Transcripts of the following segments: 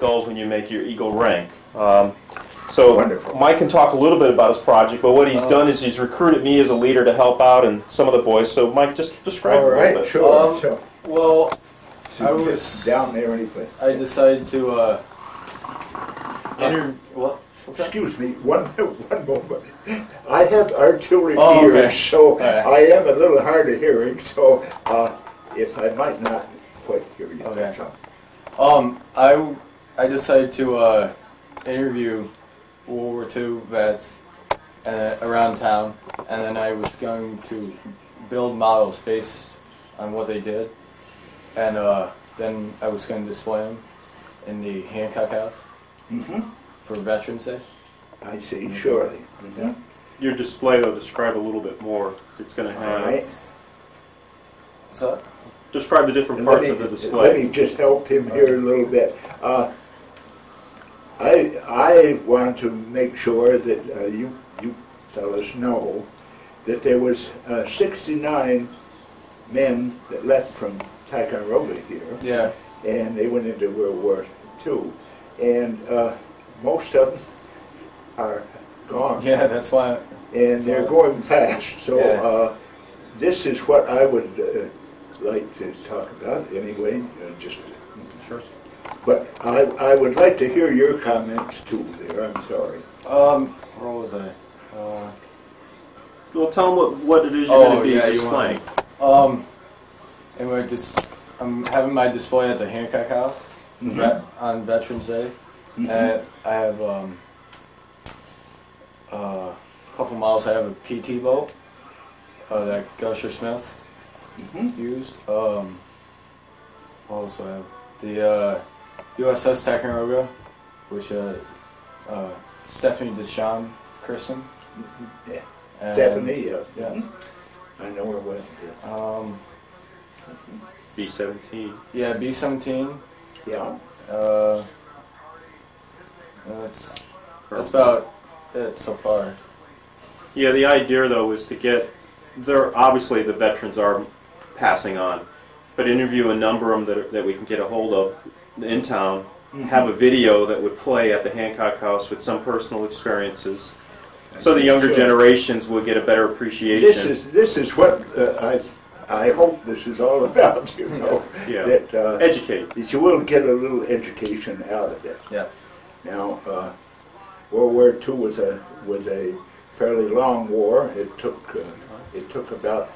goals when you make your Eagle rank. So Wonderful. Mike can talk a little bit about his project, but what he's done is he's recruited me as a leader to help out and some of the boys. So Mike, just describe it a little bit. Sure. Well, I was down there anyway. I decided to Excuse me, one moment. I have artillery Oh, ears, okay. so Right. I am a little hard of hearing. So if I might not quite hear you, Okay. that's all. I decided to interview World War II vets around town, and then I was going to build models based on what they did, and then I was going to display them in the Hancock House for Veterans Day. I see, surely. Yeah. Your display, though, describe a little bit more. It's going to have. All right. What's that? Describe the different parts of the display. Let me just help him here a little bit. I want to make sure that you fellas know that there was 69 men that left from Ticonderoga here, Yeah. and they went into World War II, and most of them are gone. Yeah, that's why. And they're going fast. So Yeah. this is what I would like to talk about anyway. Sure. But I would like to hear your comments too. There, I'm sorry. Where was I? Well, tell them what it is you're going to be displaying. Anyway, I'm having my display at the Hancock House on Veterans Day. And I have a couple models. I have a PT boat that Gusher Smith used. What else do I have? The USS Ticonderoga, which Stephanie Deschamps christened. Yeah. And, Stephanie, yeah. I know her well. B-17. Yeah, B-17. Yeah. That's about it so far. Yeah, the idea, though, is to get... Obviously, the veterans are passing on, but interview a number of them that we can get a hold of in town, have a video that would play at the Hancock House with some personal experiences, so the younger generations will get a better appreciation. This is what I hope this is all about, you know. Yeah. That, educate. That you will get a little education out of it. Yeah. Now, World War II was a fairly long war. It took about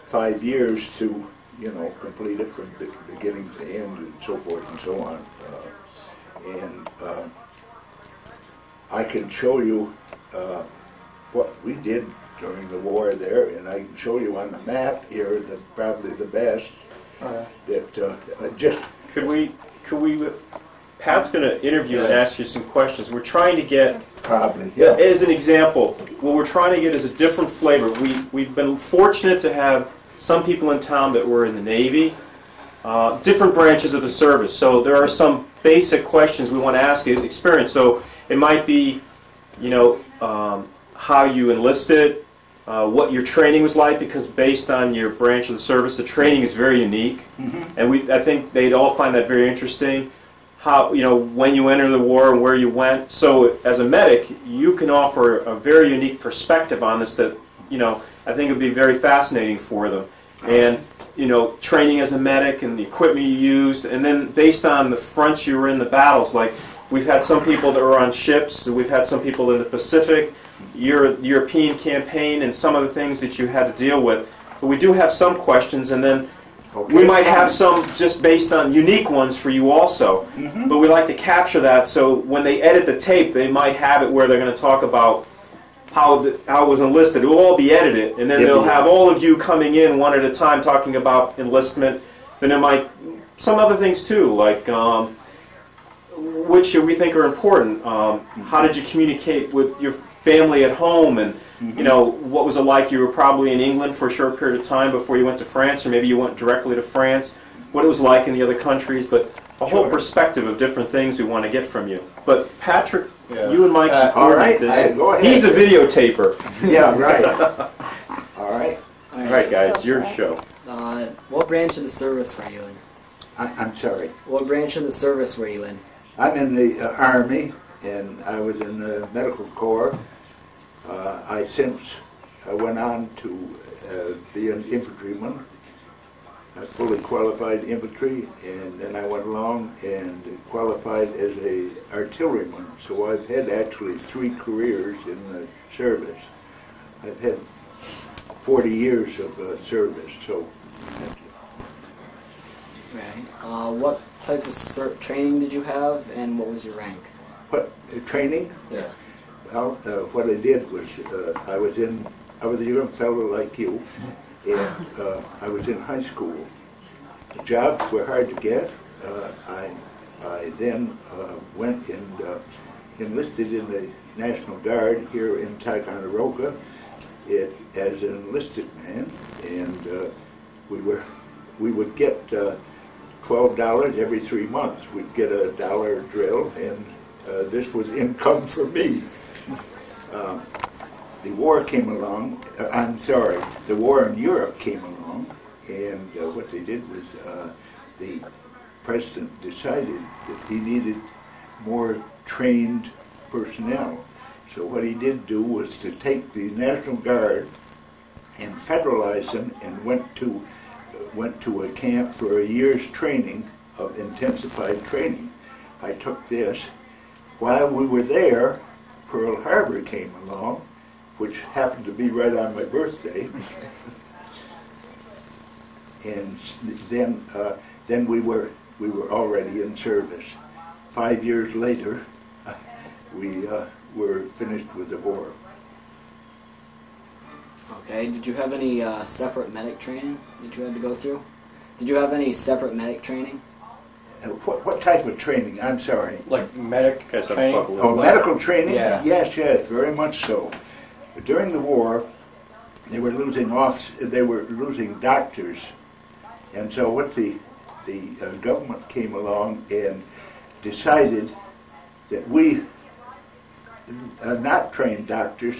5 years to complete it from beginning to end and so forth and so on. And I can show you what we did during the war there, and I can show you on the map here that probably the best. Could we? Pat's going to interview and ask you some questions. We're trying to get, as an example, what we're trying to get is a different flavor. We've been fortunate to have some people in town that were in the Navy, different branches of the service. So there are some basic questions we want to ask you, experience. So it might be, how you enlisted, what your training was like, because based on your branch of the service, the training is very unique, and I think they'd all find that very interesting. How when you enter the war and where you went. So as a medic, you can offer a very unique perspective on this that I think would be very fascinating for them. And training as a medic and the equipment you used, and then based on the fronts you were in, the battles. Like we've had some people that were on ships, we've had some people in the Pacific, your European campaign, and some of the things that you had to deal with. But we do have some questions, and then we might have some just based on unique ones for you also. But we like to capture that, so when they edit the tape, they might have it where they're going to talk about how it was enlisted. It will all be edited, and then they'll have all of you coming in one at a time talking about enlistment. Then there might some other things too, like which we think are important. How did you communicate with your family at home, and what was it like? You were probably in England for a short period of time before you went to France, or maybe you went directly to France. What it was like in the other countries, but a whole perspective of different things we want to get from you. But Patrick, you and Mike can coordinate this. Go ahead. He's the videotaper. Yeah, right. All right. All right, guys, your show. What branch of the service were you in? I'm sorry. What branch of the service were you in? I'm in the Army, and I was in the Medical Corps. I since went on to be an infantryman, a fully qualified infantry, and then I went along and qualified as a artilleryman. So I've had actually 3 careers in the service. I've had 40 years of service, so thank you. Right. What type of training did you have, and what was your rank? What, training? Yeah. Well, what I did was I was a young fellow like you, and I was in high school. The jobs were hard to get. I then went and enlisted in the National Guard here in Ticonderoga as an enlisted man, and we would get $12 every 3 months. We'd get a $1 drill, and this was income for me. The war came along, the war in Europe came along, and what they did was the president decided that he needed more trained personnel. So what he did do was to take the National Guard and federalize them, and went to a camp for a year's training of intensified training. I took this. While we were there, Pearl Harbor came along, which happened to be right on my birthday. And then we were already in service. 5 years later, we were finished with the war. Okay. Did you have any separate medic training that you had to go through? Did you have any separate medic training? What type of training? I'm sorry. Like medic training? Oh, medical training? Yeah. Yes, very much so. But during the war, they were losing doctors, and so what the government came along and decided that we, not trained doctors,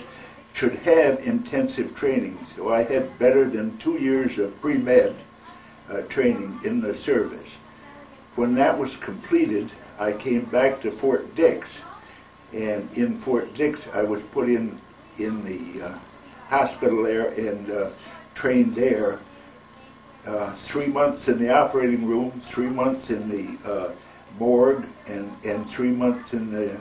should have intensive training. So I had better than 2 years of pre-med training in the service. When that was completed, I came back to Fort Dix, and in Fort Dix I was put in the hospital there and trained there. 3 months in the operating room, 3 months in the morgue, and 3 months in the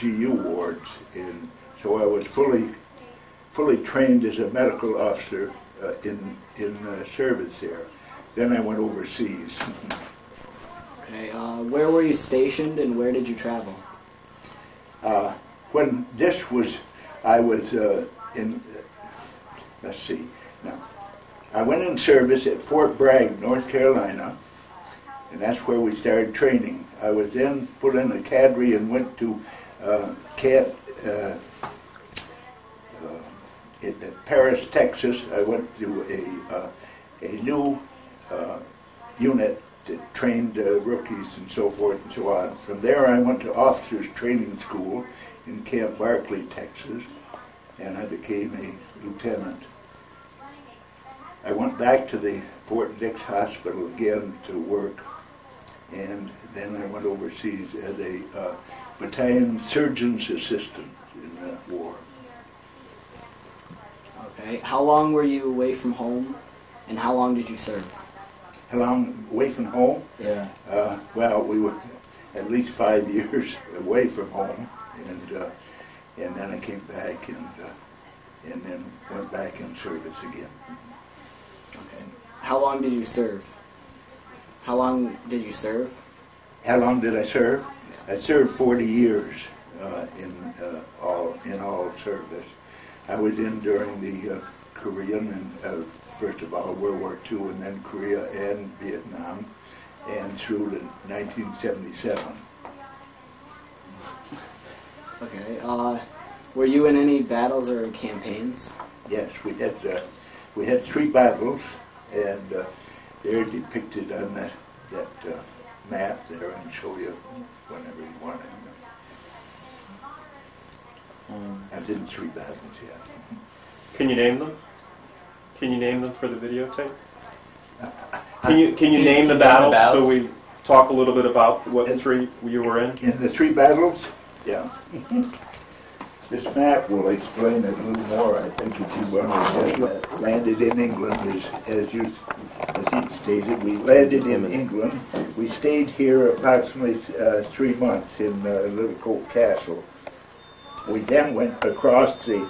GU wards. And so I was fully trained as a medical officer in service there. Then I went overseas. Okay. Where were you stationed, and where did you travel? When this was, I was in, let's see, now, I went in service at Fort Bragg, North Carolina, and that's where we started training. I was then put in a cadre and went to in Paris, Texas. I went to a new unit that trained rookies and so forth and so on. From there I went to officers training school in Camp Barkley, Texas, and I became a lieutenant. I went back to the Fort Dix Hospital again to work, and then I went overseas as a battalion surgeon's assistant in the war. Okay. How long were you away from home, and how long did you serve? How long away from home? Yeah. Well, we were at least 5 years away from home, and then I came back and then went back in service again. Okay. How long did you serve? How long did you serve? How long did I serve? I served 40 years in all service. I was in during the Korean and first of all World War II, and then Korea and Vietnam, and through to 1977. Okay. Were you in any battles or campaigns? Yes, we had 3 battles, and they're depicted on that map there, and show you whenever you want it. I did 3 battles, yeah. Can you name them? Can you name them for the videotape? Can you name the battles so we talk a little bit about what three you were in? In the three battles? Yeah. This map will explain it a little more, I think, if you want to. Landed in England, as he stated. We landed in England. We stayed here approximately 3 months in Littlecote Castle. We then went across the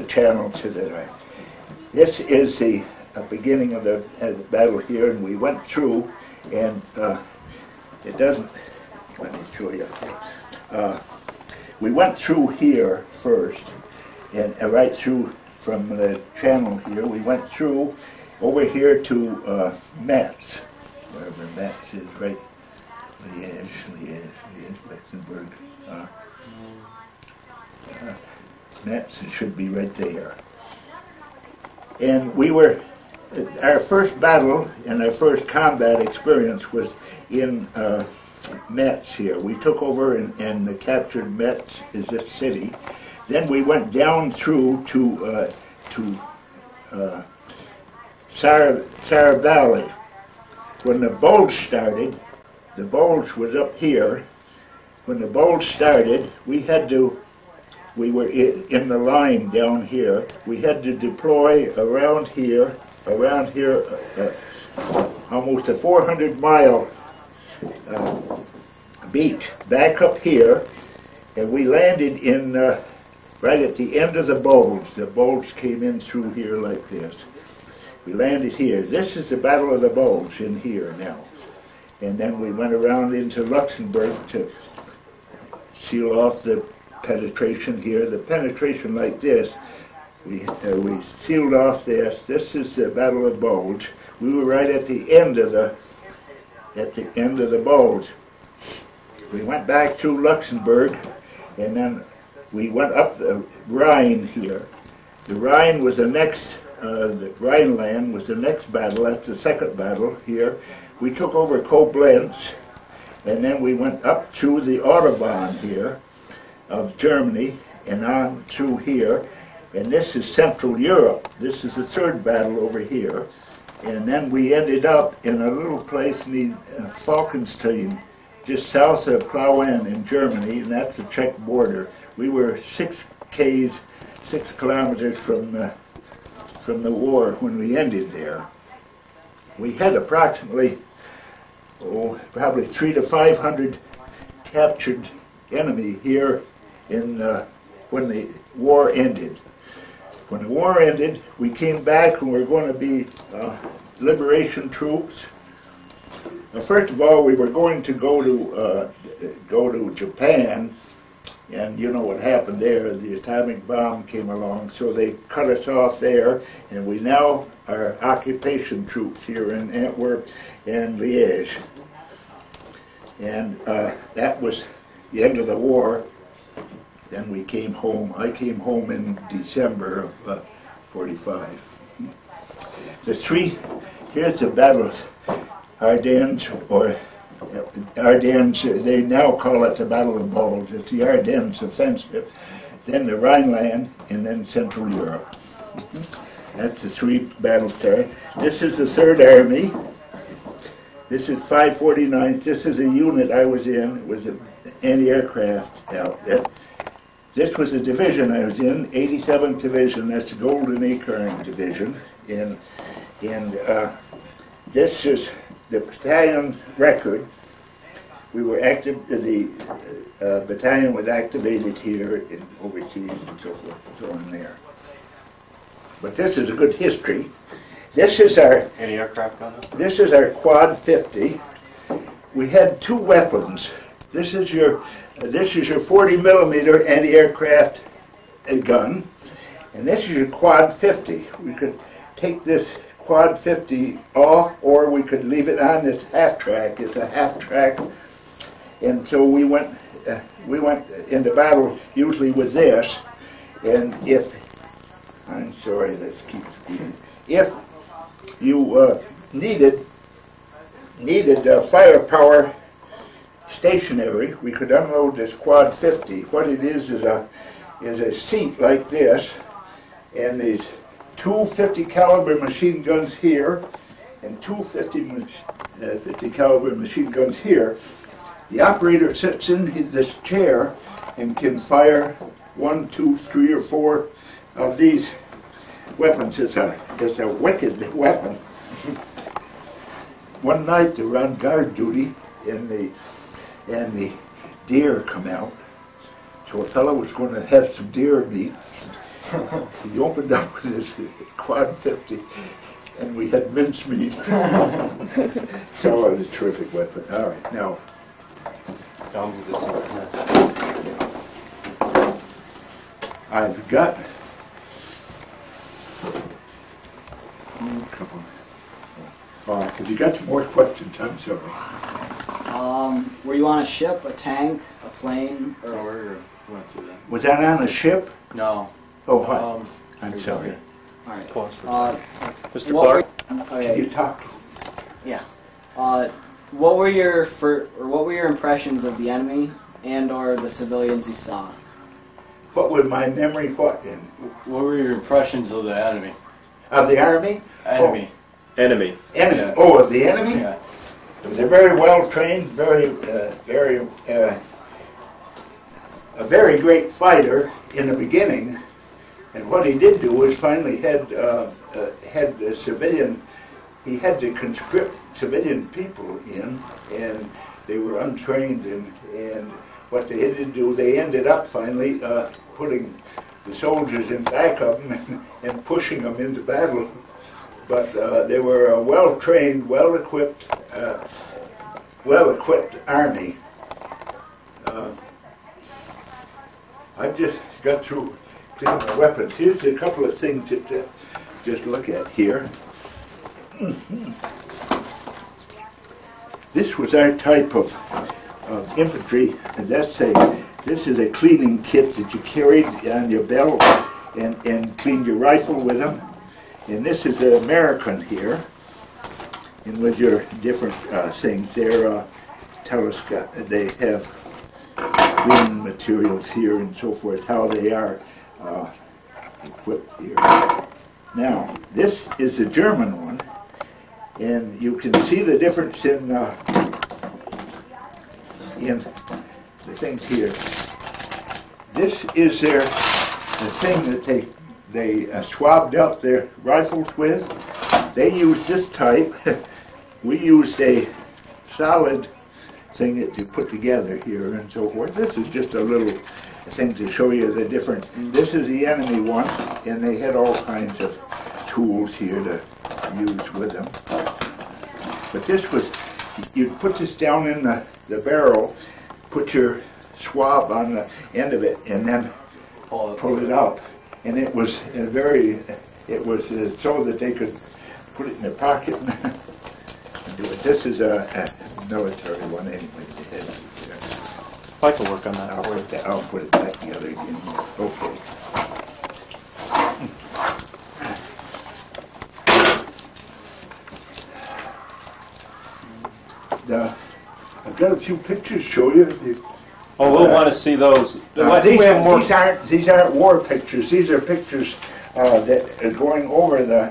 channel to the right. This is the beginning of the battle here, and we went through, and it doesn't. Let me show you. We went through here first, and right through from the channel here. We went through over here to Metz, wherever Metz is, right? Liège, Luxembourg. Metz, it should be right there. And we were, our first battle and our first combat experience was in Metz here. We took over and captured Metz as a city. Then we went down through to Sarah Valley. When the bulge started, the bulge was up here. When the bulge started, we were in the line down here. We had to deploy around here, almost a 400-mile beach, back up here, and we landed in right at the end of the bulge. The bulge came in through here like this. We landed here. This is the Battle of the Bulge in here now. And then we went around into Luxembourg to seal off the penetration here. The penetration like this, we sealed off this. This is the Battle of the Bulge. We were right at the end of the bulge. We went back through Luxembourg, and then we went up the Rhine here. The Rhine was the next. The Rhineland was the next battle. That's the second battle here. We took over Koblenz, and then we went up through the Autobahn here of Germany and on through here. And this is Central Europe. This is the third battle over here. And then we ended up in a little place named Falkenstein, just south of Plauen in Germany, and that's the Czech border. We were 6 kilometers from the war when we ended there. We had approximately, probably 300 to 500 captured enemy here when the war ended. When the war ended, we came back and we were going to be liberation troops. First of all, we were going to go to Japan, and you know what happened there. The atomic bomb came along, so they cut us off there, and we now are occupation troops here in Antwerp and Liège. And that was the end of the war. Then we came home. I came home in December of 45. Here's the battles. Ardennes, or Ardennes, they now call it the Battle of the Bulge. It's the Ardennes offensive, then the Rhineland, and then Central Europe. That's the 3 battles there. This is the 3rd Army. This is 549th. This is a unit I was in. It was an anti-aircraft outfit. This was the division I was in, 87th Division. That's the Golden Acorn Division. And this is the battalion record. We were active. The battalion was activated here in overseas and so forth and so on there. But this is a good history. This is our anti-aircraft gun. This is our Quad 50. We had 2 weapons. This is your 40 millimeter anti-aircraft gun, and this is your Quad 50. We could take this Quad 50 off, or we could leave it on this half track. It's a half track, and so we went into battle usually with this. And I'm sorry, this keeps being. If you needed firepower stationary, we could unload this Quad 50. What it is a seat like this, and these 2 50 caliber machine guns here, and two 50 caliber machine guns here. The operator sits in this chair and can fire 1, 2, 3, or 4 of these weapons. It's a wicked weapon. One night they were on guard duty, and the deer come out. So a fellow was going to have some deer meat. He opened up with his quad 50, and we had mincemeat. So it was a terrific weapon. All right, now. I'll move this over. I've got a couple. Have you got some more questions? I'm sorry. Were you on a ship, a tank, a plane, or? No, we went through that. Was that on a ship? No. Oh, what? I'm sorry. All right. Pause for Mr. What Clarke? Can you talk? Yeah. What were your impressions of the enemy and/or the civilians you saw? What was my memory? What in? What were your impressions of the enemy? Of the army? Enemy. Enemy. Enemy. Yeah. Oh, of the enemy? Yeah. They're very well trained, a very great fighter in the beginning. And what he did do was finally had the civilian. He had to conscript civilian people in, and they were untrained. And what they had to do, they ended up finally putting the soldiers in back of them and pushing them into battle. But they were a well-trained, well-equipped army. I've just got through cleaning my weapons. Here's a couple of things to just look at here. This was our type of infantry, and this is a cleaning kit that you carried on your belt and cleaned your rifle with them. And this is an American here, and with your different things, they're telescope. They have cleaning materials here and so forth. How they are equipped here. Now, this is the German one, and you can see the difference in the things here. This is the thing that they swabbed up their rifles with. They used this type. We used a solid thing that you put together here and so forth. This is just a little thing to show you the difference. This is the enemy one, and they had all kinds of tools here to use with them. But this was, you'd put this down in the barrel, put your swab on the end of it, and then pull it up. And it was so that they could put it in their pocket and do it. This is a military one anyway. I can work on that. I'll put it back together again. Okay. I've got a few pictures to show you. Oh, we'll want to see those. I think we have more. These aren't war pictures. These are pictures that are going over the.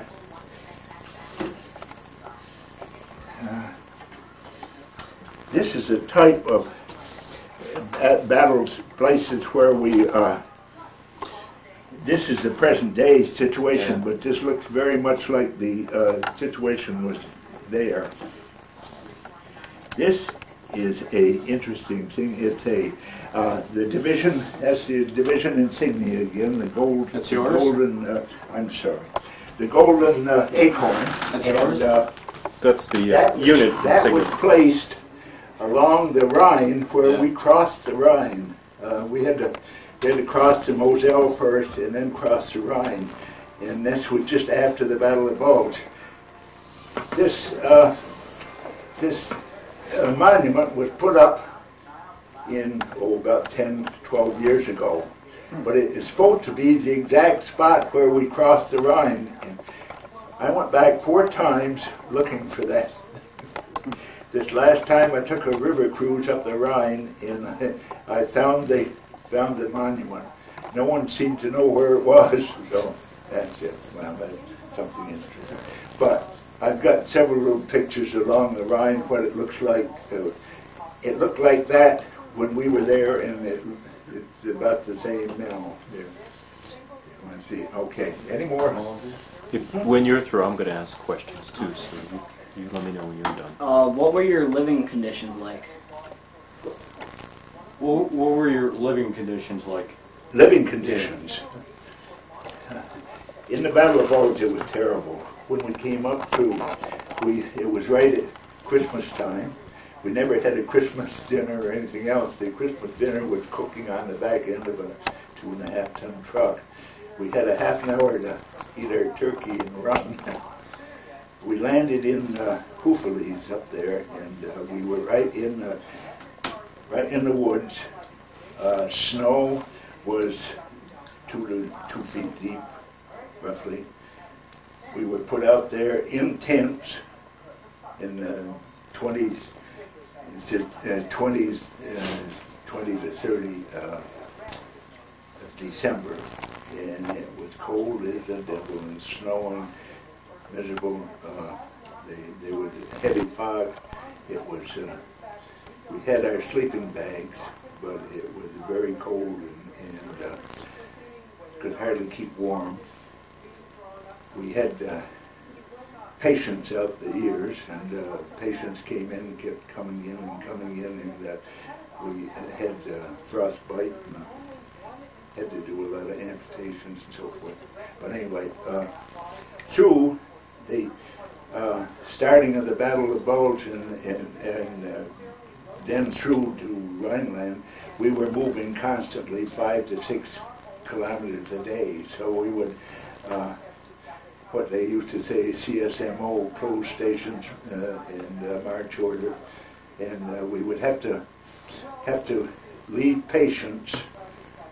This is a type of battles places where we. This is the present day situation, but this looks very much like the situation was there. This is a interesting thing. It's the division. That's the division insignia again. The gold. That's yours. Golden. I'm sorry. The golden acorn. That's yours. That's the unit That insignia. was placed along the Rhine where we crossed the Rhine. We had to cross the Moselle first and then cross the Rhine, and this was just after the Battle of Bulge. This monument was put up in about 10, 12 years ago, but it is supposed to be the exact spot where we crossed the Rhine. And I went back 4 times looking for that. This last time I took a river cruise up the Rhine, and I found the monument. No one seemed to know where it was, so that's it. Well, that's something interesting. But I've got several little pictures along the Rhine, what it looks like. It looked like that when we were there, and it's about the same now. There. Let's see. Okay. Any more? When you're through, I'm going to ask questions too, so you let me know when you're done. What were your living conditions like? What were your living conditions like? Living conditions. In the Battle of Bulge, it was terrible. When we came up through, it was right at Christmas time. We never had a Christmas dinner or anything else. The Christmas dinner was cooking on the back end of a 2.5-ton truck. We had a half an hour to eat our turkey and run. We landed in Houffalize up there, and we were right in the woods. Snow was 2 feet deep, roughly. We were put out there in tents in 20 to 30 of December, and it was cold as the devil and snowing, miserable. There was a heavy fog. It was. We had our sleeping bags, but it was very cold and could hardly keep warm. We had patients out the ears, and patients came in, kept coming in, and we had frostbite and had to do a lot of amputations and so forth. But anyway, through the starting of the Battle of Bulge and then through to Rhineland, we were moving constantly 5 to 6 kilometers a day. So we would, what they used to say, CSMO, closed stations and march order, and we would have to leave patients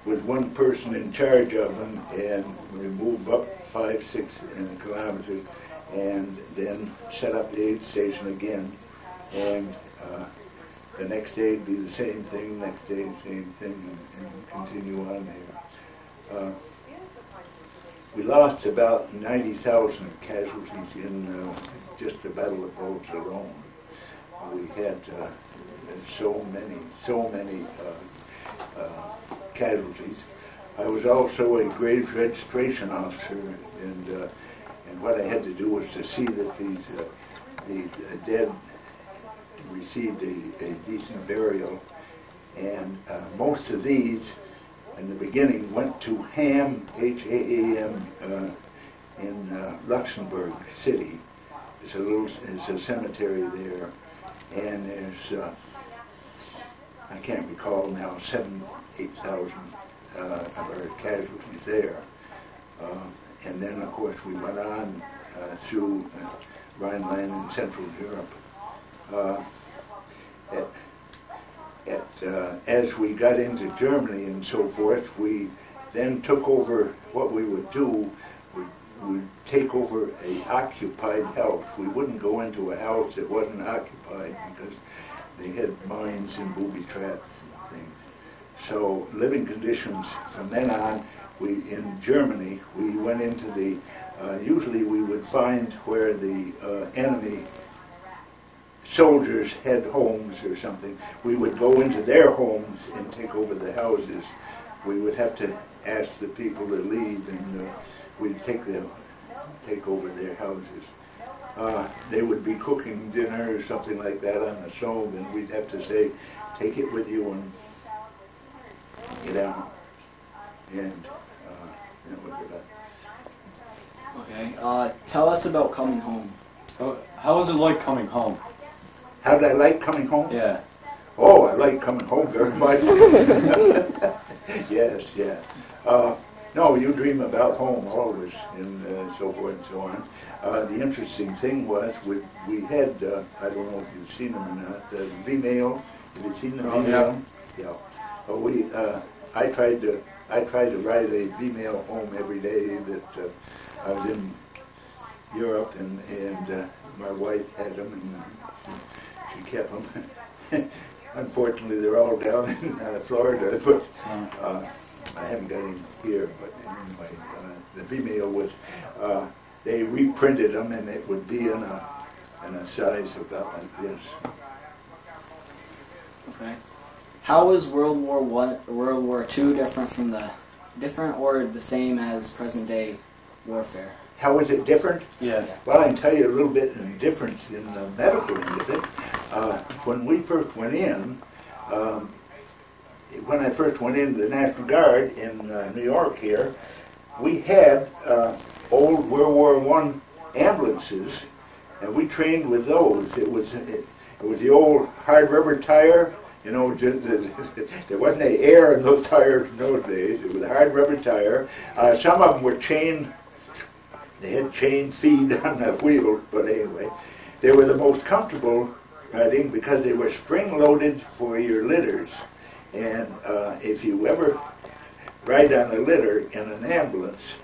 with one person in charge of them, and we move up 5-6 kilometers, and then set up the aid station again, and the next day it'd be the same thing, next day the same thing, and continue on there. We lost about 90,000 casualties in just the Battle of Bulge alone. We had so many casualties. I was also a graves registration officer, and what I had to do was to see that these dead received a decent burial, and most of these in the beginning went to Ham, H-A-A-M, in Luxembourg City. It's a cemetery there, and there's, I can't recall now, 8,000 of our casualties there. And then, of course, we went on through Rhineland and Central Europe. As we got into Germany and so forth, we then took over. What we would do, we'd take over a occupied house. We wouldn't go into a house that wasn't occupied because they had mines and booby traps and things. So living conditions from then on, in Germany, we went into the, usually we would find where the enemy soldiers had homes or something. We would go into their homes and take over the houses. We would have to ask the people to leave, and we'd take over their houses. They would be cooking dinner or something like that on the stove, and we'd have to say, take it with you and get out. And that was about. Okay. Tell us about coming home. How was it like coming home? How did I like coming home? Yeah. Oh, I like coming home very much. Yes, yeah. No, you dream about home always, and so forth and so on. The interesting thing was we had, I don't know if you've seen them or not, the V-mail. Have you seen the V-mail? Yeah. Well, I tried to write a V-mail home every day that I was in Europe, and my wife had them, and she kept them. Unfortunately, they're all down in Florida, but I haven't got any here. But anyway, the V-mail was, they reprinted them, and it would be in a size about like this. Okay. How is World War World War II different or the same as present day warfare? How is it different? Yeah. Well, I can tell you a little bit of difference in the medical end of it. When we first went in, when I first went into the National Guard in New York here, we had old World War I ambulances, and we trained with those. It was the old hard rubber tire. You know, there wasn't any air in those tires in those days. It was a hard rubber tire. Some of them were chain. They had chain feed on the wheels, but anyway, they were the most comfortable riding because they were spring-loaded for your litters. And if you ever ride on a litter in an ambulance,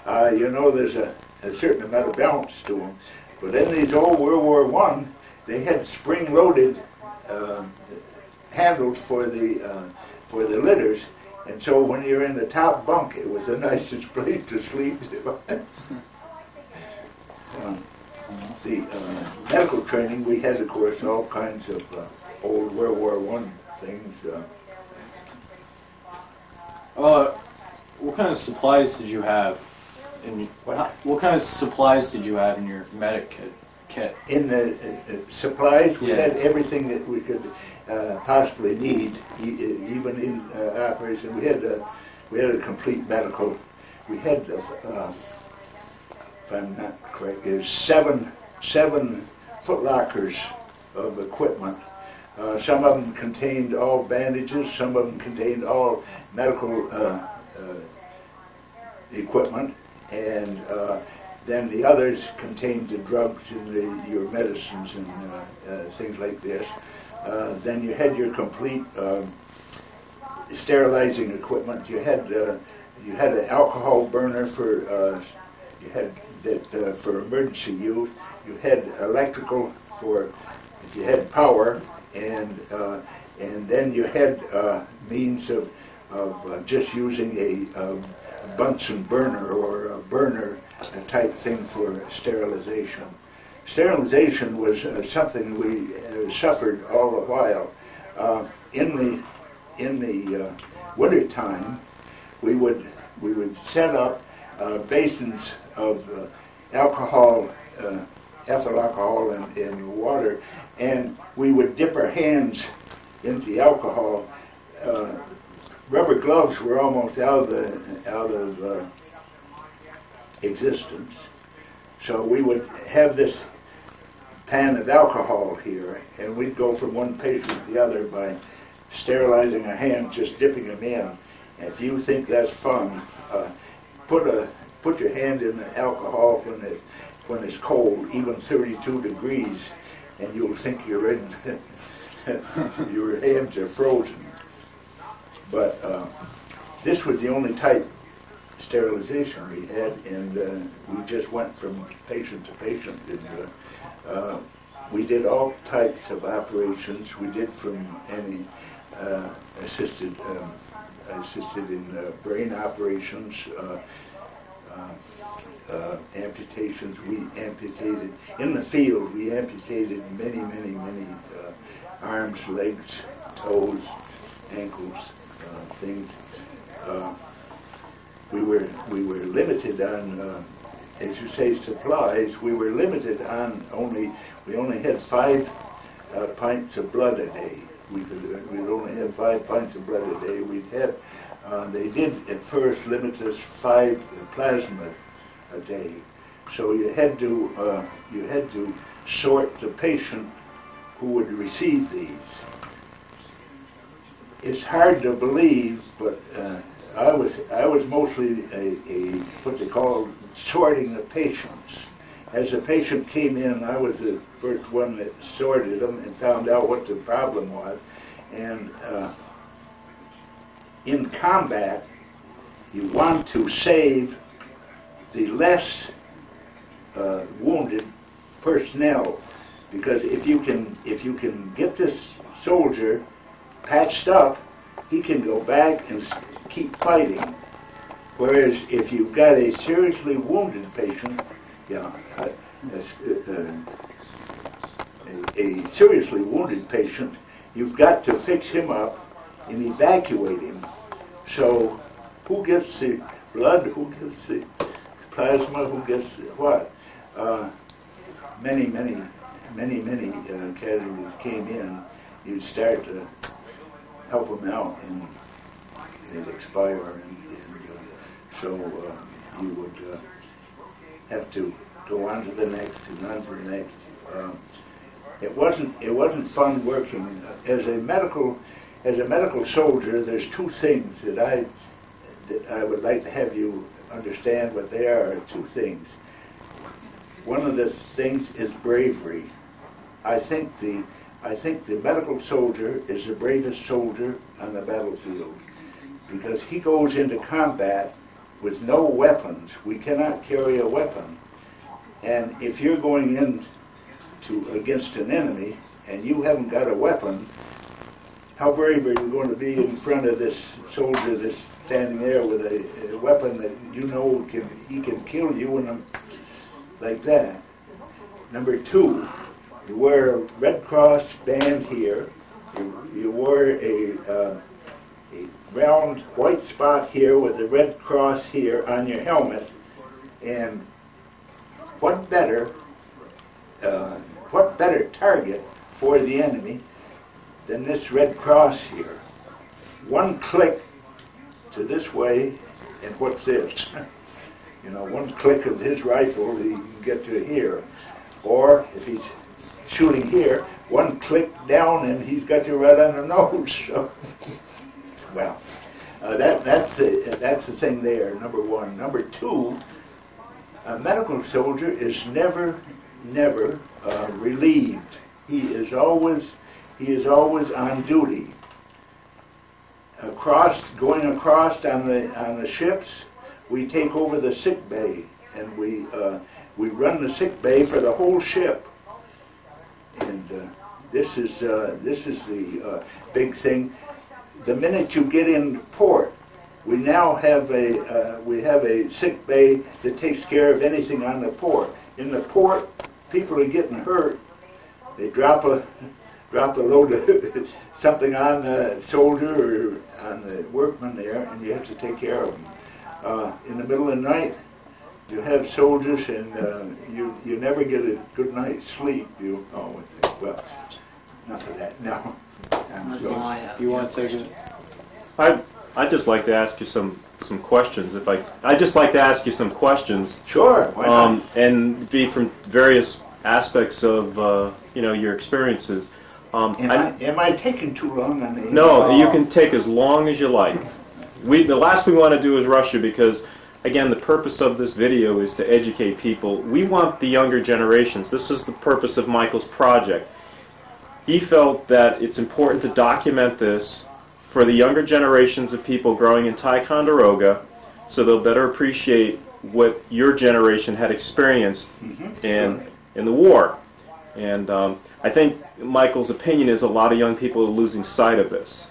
you know there's a certain amount of balance to them. But in these old World War I, they had spring-loaded handles for the litters, and so when you're in the top bunk, it was the nicest place to sleep. The medical training, we had, of course, all kinds of old World War I things. What kind of supplies did you have? What kind of supplies did you have in your medic kit? In the supplies, we Yeah. had everything that we could possibly need, even in operation. We had a complete medical. We had, if I'm not correct, there's seven foot lockers of equipment. Some of them contained all bandages, some of them contained all medical equipment, and then the others contained the drugs and your medicines and things like this. Then you had your complete sterilizing equipment. You had an alcohol burner for for emergency use. You had electrical for if you had power, and then you had means of just using a Bunsen burner or a burner type thing for sterilization. Sterilization was something we suffered all the while. In the winter time, we would set up basins of alcohol, ethyl alcohol, and water, and we would dip our hands into the alcohol. Rubber gloves were almost out of existence, so we would have this pan of alcohol here, and we'd go from one patient to the other by sterilizing our hands, just dipping them in. And if you think that's fun, put your hand in the alcohol when it's cold, even 32 degrees, and you'll think you're in your hands are frozen. But this was the only type sterilization we had, and we just went from patient to patient. And, we did all types of operations. We did from any assisted in brain operations, amputations. We amputated in the field. We amputated many arms, legs, toes, ankles, things. We were limited on, as you say, supplies. We were limited on we only had 5 pints of blood a day. We'd only have 5 pints of blood a day. We'd have. They did at first limit us 5 plasma a day. So you had to sort the patient who would receive these. It's hard to believe, but I was mostly a what they call sorting the patients. As a patient came in, I was the first one that sorted them and found out what the problem was. And in combat, you want to save the less wounded personnel, because if you can get this soldier patched up, he can go back and keep fighting. Whereas if you've got a seriously wounded patient, Yeah. A seriously wounded patient, you've got to fix him up and evacuate him. So who gets the blood, who gets the plasma, who gets what? Many casualties came in. You'd start to help them out and they'd expire. So you would have to go on to the next and on to the next. It wasn't fun working as a medical soldier. There's two things that I would like to have you understand what they are. Two things. One of the things is bravery. I think the medical soldier is the bravest soldier on the battlefield because he goes into combat with no weapons. We cannot carry a weapon, and if you're going in against an enemy and you haven't got a weapon, how brave are you going to be in front of this soldier that's standing there with a weapon that you know he can kill you and like that? Number two, you wear a Red Cross band here. You wear a round white spot here with a Red Cross here on your helmet. And what better target for the enemy than this Red Cross here? One click to this way, and what's this? You know, one click of his rifle, he can get to here. Or if he's shooting here, one click down and he's got you right on the nose. So, well, that's the thing there, number one. Number two, a medical soldier is never relieved. He is always on duty. Going across on the ships, we take over the sick bay, and we run the sick bay for the whole ship. And this is the big thing. The minute you get in port, we now have a sick bay that takes care of anything on the port. In the port, people are getting hurt. They drop a load of something on the soldier or on the workman there, and you have to take care of them. In the middle of the night, you have soldiers, and you never get a good night's sleep. Well, enough of that. No. That's all I have. You want to take it? I'd just like to ask you some questions. I'd just like to ask you some questions. Sure. Why not? And be from various aspects of your experiences. Am I taking too long on the? No, you can take as long as you like. The last we want to do is rush you because, again, the purpose of this video is to educate people. We want the younger generations. This is the purpose of Michael's project. He felt that it's important to document this for the younger generations of people growing in Ticonderoga so they'll better appreciate what your generation had experienced in the war. And I think Michael's opinion is a lot of young people are losing sight of this.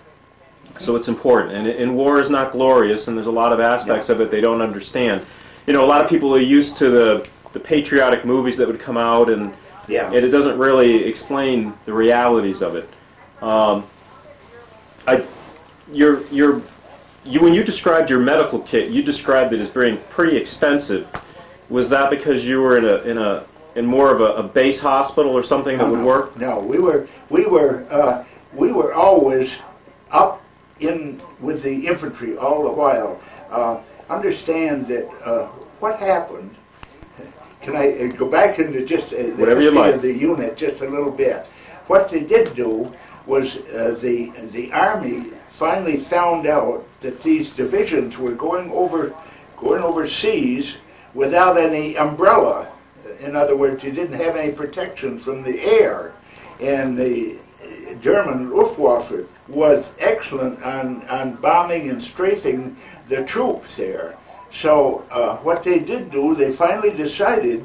So it's important. And war is not glorious, and there's a lot of aspects of it they don't understand. You know, a lot of people are used to the patriotic movies that would come out, and it doesn't really explain the realities of it. When you described your medical kit, you described it as being pretty expensive. Was that because you were in more of a base hospital or something that would work? No, we were always up in with the infantry all the while. Understand that what happened. Can I go back into just the history of the unit just a little bit? What they did do was the Army finally found out that these divisions were going overseas without any umbrella. In other words, you didn't have any protection from the air, and the German Luftwaffe was excellent on bombing and strafing the troops there. So what they did do, they finally decided,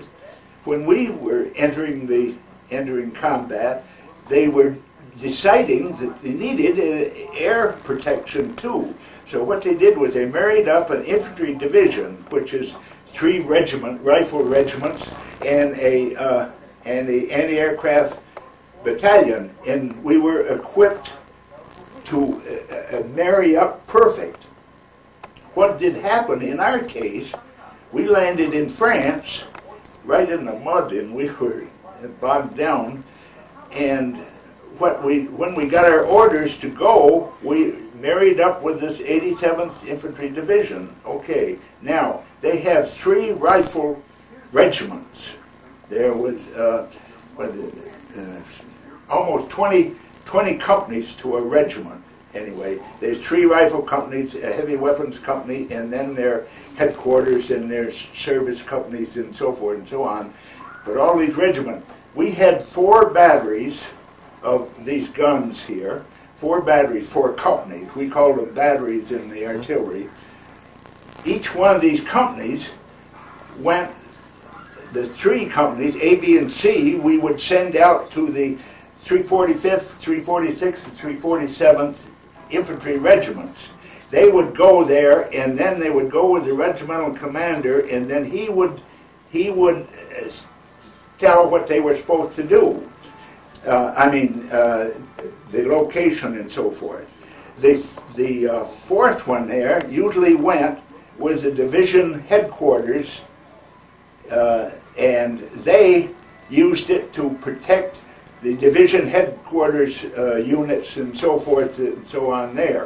when we were entering combat, they were deciding that they needed air protection too. So what they did was they married up an infantry division, which is 3 rifle regiments, and a anti-aircraft battalion, and we were equipped to marry up perfect. What did happen in our case, we landed in France, right in the mud, and we were bogged down, and when we got our orders to go, we married up with this 87th Infantry Division. Okay, now, they have 3 rifle regiments. There was almost 20 companies to a regiment. Anyway, there's 3 rifle companies, a heavy weapons company, and then their headquarters and their service companies and so forth and so on. But all these regiments, we had 4 batteries of these guns here, 4 batteries, 4 companies. We call them batteries in the artillery. Each one of these companies went, the 3 companies, A, B, and C, we would send out to the 345th, 346th, and 347th infantry regiments. They would go there, and then they would go with the regimental commander, and then he would tell what they were supposed to do. The location and so forth. The 4th one there usually went with the division headquarters, and they used it to protect the division headquarters units and so forth and so on there.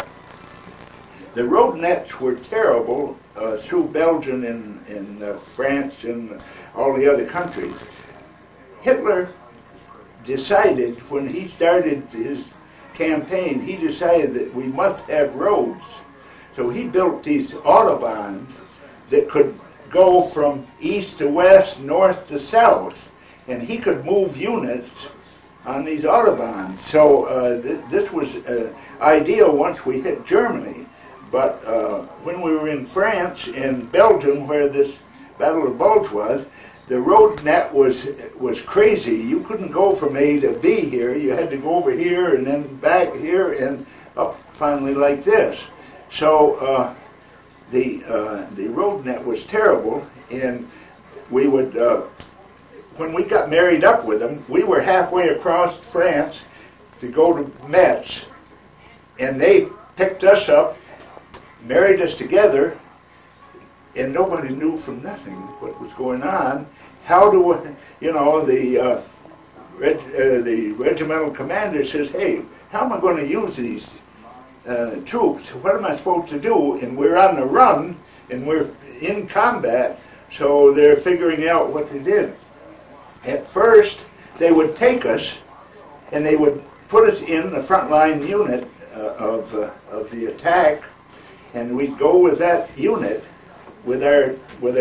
The road nets were terrible through Belgium and France and all the other countries. Hitler decided, when he started his campaign, he decided that we must have roads. So he built these autobahns that could go from east to west, north to south, and he could move units on these autobahns. So this was ideal once we hit Germany. But when we were in France and Belgium, where this Battle of Bulge was, the road net was crazy. You couldn't go from A to B here. You had to go over here and then back here and up finally like this. So the road net was terrible, and we would, when we got married up with them, we were halfway across France to go to Metz, and they picked us up, married us together, and nobody knew from nothing what was going on. How do the regimental commander says, "Hey, how am I going to use these troops? What am I supposed to do?" And we're on the run, and we're in combat, so they're figuring out what they did. At first, they would take us, and they would put us in the frontline unit of the attack, and we'd go with that unit with our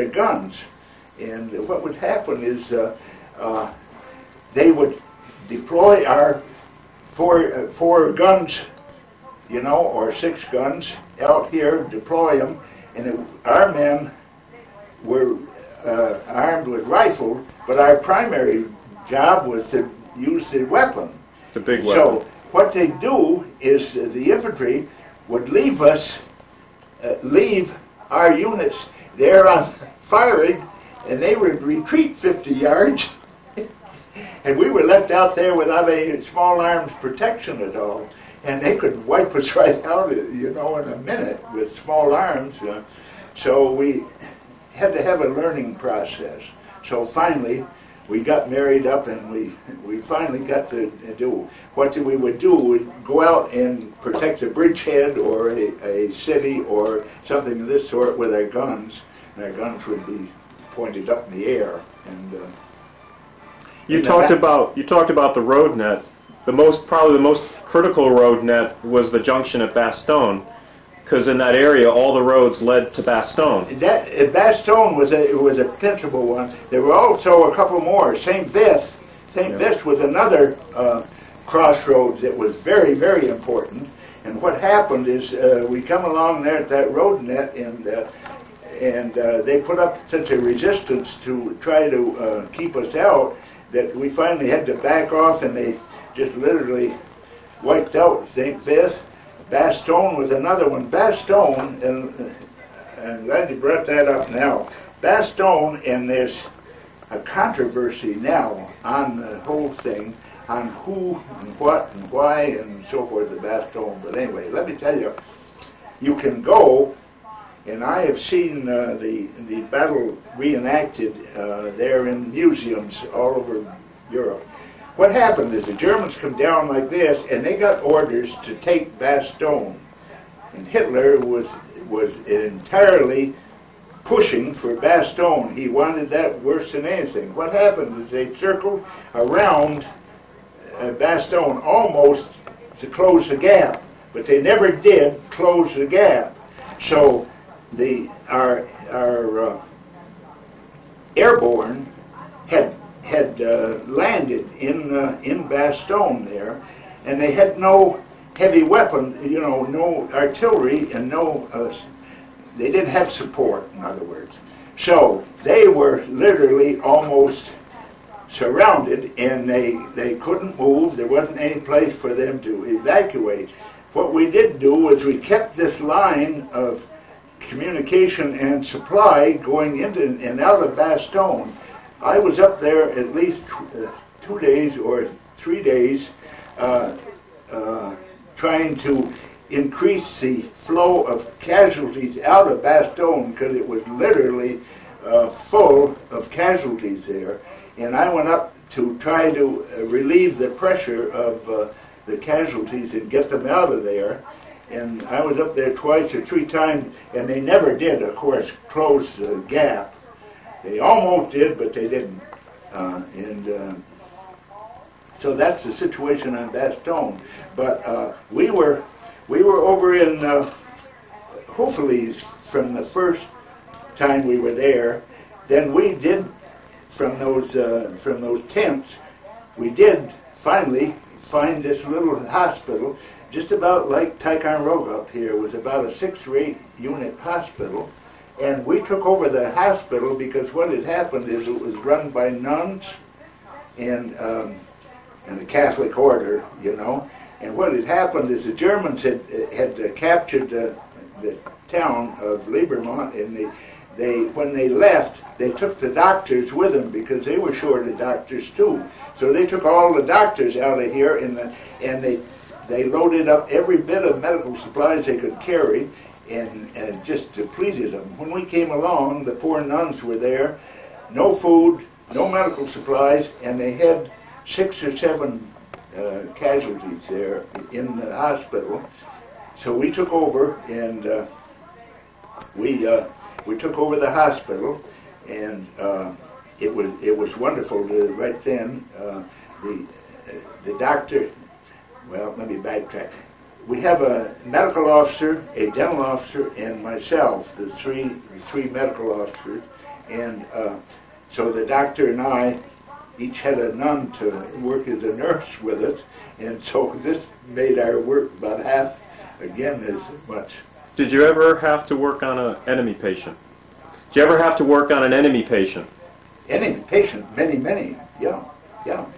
guns. And what would happen is they would deploy our four guns, or 6 guns out here, deploy them, and our men were armed with rifles, but our primary job was to use the weapon. The big weapon. So what they do is the infantry would leave our units there on firing, and they would retreat 50 yards, and we were left out there without any small arms protection at all, and they could wipe us right out, in a minute with small arms. So we had to have a learning process. So finally, we got married up, and we finally got to do what we would do. We'd go out and protect a bridgehead or a city or something of this sort with our guns, and our guns would be pointed up in the air. And you talked about the road net. Probably the most critical road net was the junction at Bastogne, because in that area all the roads led to Bastogne. Bastogne was a principal one. There were also a couple more. St. Vith was another crossroads that was very, very important. And what happened is we come along there at that road net, and they put up such a resistance to try to keep us out that we finally had to back off, and they just literally wiped out St. Vith. Bastogne was another one. Bastogne, and I'm glad you brought that up now. Bastogne, and there's a controversy now on the whole thing, on who and what and why and so forth, the Bastogne. But anyway, let me tell you, you can go, and I have seen the battle reenacted there in museums all over Europe. What happened is the Germans come down like this, and they got orders to take Bastogne. And Hitler was entirely pushing for Bastogne. He wanted that worse than anything. What happened is they circled around Bastogne almost to close the gap, but they never did close the gap. So our airborne had landed in Bastogne there, and they had no heavy weapon, no artillery, and they didn't have support, in other words. So they were literally almost surrounded, and they couldn't move. There wasn't any place for them to evacuate. What we did do was we kept this line of communication and supply going into and out of Bastogne. I was up there at least 2 days or 3 days trying to increase the flow of casualties out of Bastogne, because it was literally full of casualties there. And I went up to try to relieve the pressure of the casualties and get them out of there. And I was up there twice or 3 times, and they never did, of course, close the gap. They almost did, but they didn't. So that's the situation on Bastogne. But we were over in Hopefully from the first time we were there. Then we did from those tents. We did finally find this little hospital, just about like Ticonderoga up here. It was about a 6 or 8 unit hospital. And we took over the hospital because what had happened is it was run by nuns and the Catholic order, And what had happened is the Germans had captured the town of Liebermont, and when they left, they took the doctors with them because they were short of doctors too. So they took all the doctors out of here, and they loaded up every bit of medical supplies they could carry, and just depleted them. When we came along, the poor nuns were there, no food, no medical supplies, and they had 6 or 7 casualties there in the hospital. So we took over, and we took over the hospital, and it was wonderful. Right then, the doctor. Well, let me backtrack. We have a medical officer, a dental officer, and myself, the three medical officers, and so the doctor and I each had a nun to work as a nurse with us, and so this made our work about half, again, as much. Did you ever have to work on an enemy patient? Did you ever have to work on an enemy patient? Enemy patient, many, yeah.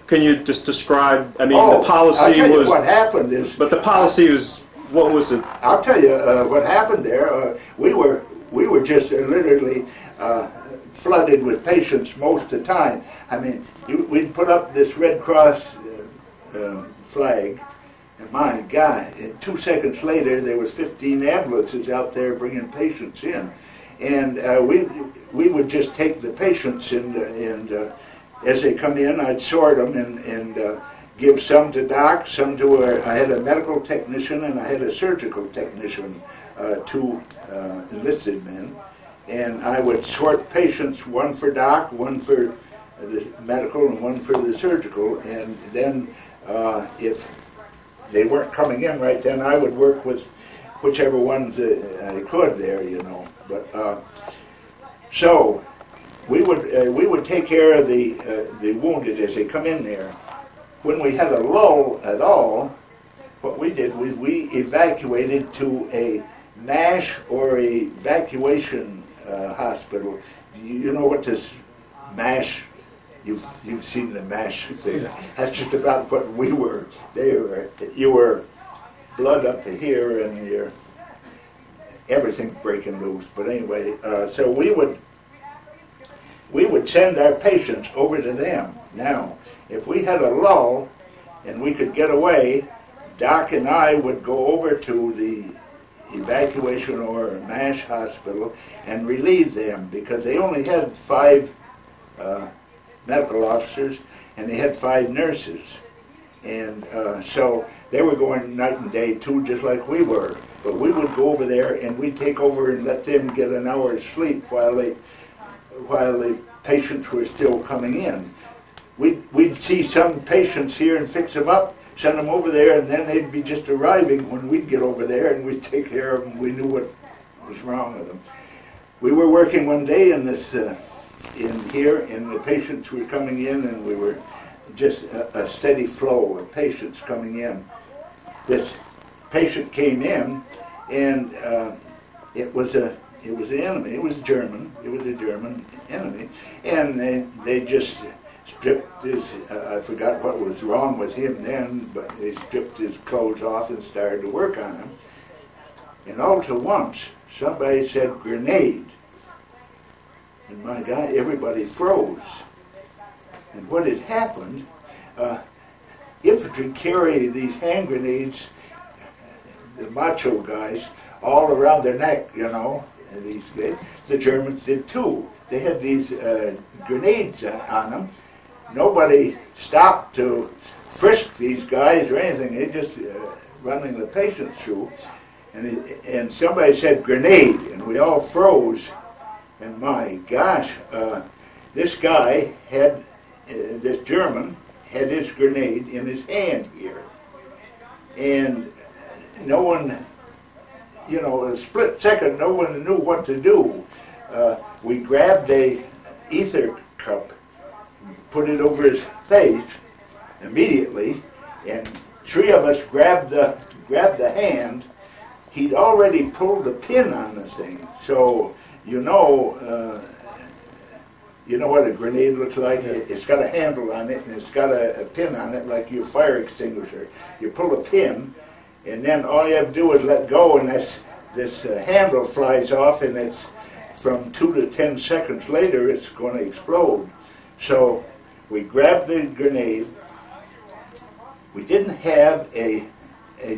Can you just describe, the policy I'll tell was... you what happened is... But the policy was, what was it? I'll tell you what happened there. We were just literally flooded with patients most of the time. We'd put up this Red Cross flag, and my God, 2 seconds later there was 15 ambulances out there bringing patients in. And we would just take the patients and as they come in, I'd sort them and give some to doc, some to I had a medical technician and I had a surgical technician, 2 enlisted men. And I would sort patients, one for doc, one for the medical, and one for the surgical. And then if they weren't coming in right then, I would work with whichever ones I could there, But so we would take care of the wounded as they come in there. When we had a lull at all, what we did was we evacuated to a MASH or a evacuation hospital. You know what this MASH? You've seen the MASH thing. That's just about what we were. You were blood up to here and everything breaking loose. But anyway, so we would we would send our patients over to them. Now, if we had a lull and we could get away, Doc and I would go over to the evacuation or MASH hospital and relieve them, because they only had 5 medical officers and they had 5 nurses. And so they were going night and day too, just like we were. But we would go over there and we'd take over and let them get an hour's sleep while the patients were still coming in. We'd see some patients here and fix them up, send them over there, and then they'd be just arriving when we'd get over there, and we'd take care of them. We knew what was wrong with them. We were working one day in this, in here, and the patients were coming in, and we were just a steady flow of patients coming in. This patient came in, and it was an enemy. It was German. It was a German enemy, and they just stripped his, I forgot what was wrong with him then, but they stripped his clothes off and started to work on him. And all to once, somebody said, "Grenade." And my God, everybody froze. And what had happened, infantry carry these hand grenades, the macho guys, all around their neck, you know. And the Germans did too. They had these grenades on them. Nobody stopped to frisk these guys or anything. They just running the patients through. And somebody said, "Grenade," and we all froze. And my gosh, this guy had, this German had his grenade in his hand here. And no one, you know, a split second, no one knew what to do. We grabbed a ether cup, put it over his face immediately, and 3 of us grabbed the hand. He'd already pulled the pin on the thing, so you know what a grenade looks like. It's got a handle on it, and it's got a pin on it like your fire extinguisher. You pull a pin, and then all you have to do is let go, and this handle flies off, and it's from 2 to 10 seconds later, it's going to explode. So we grabbed the grenade. We didn't have a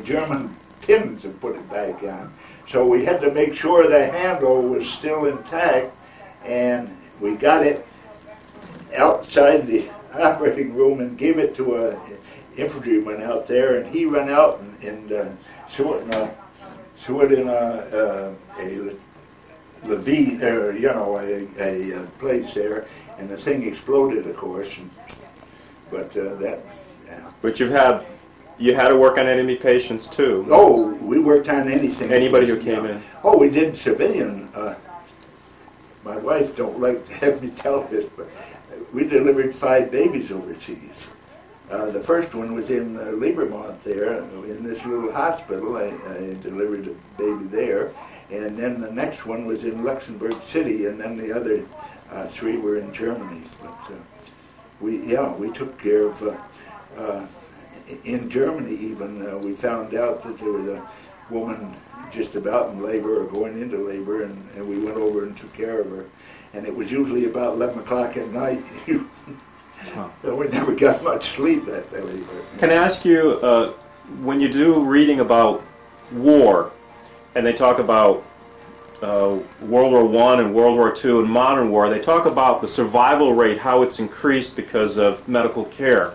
German pin to put it back on, so we had to make sure the handle was still intact, and we got it outside the operating room and gave it to a infantryman out there, and he ran out and threw it in a levee, you know, a place there, and the thing exploded, of course. But that. Yeah. But you had to work on enemy patients too. Oh, we worked on anything. Anybody who came in. Oh, we did civilian. My wife don't like to have me tell this, but we delivered 5 babies overseas. The first one was in Liebermont there, in this little hospital. I delivered a baby there. And then the next one was in Luxembourg City, and then the other 3 were in Germany. But we took care of, in Germany even, we found out that there was a woman just about in labor or going into labor, and we went over and took care of her. And it was usually about 11 o'clock at night. So we never got much sleep that day. But, Can I ask you, when you do reading about war, and they talk about World War I and World War II and modern war, they talk about the survival rate, how it's increased because of medical care.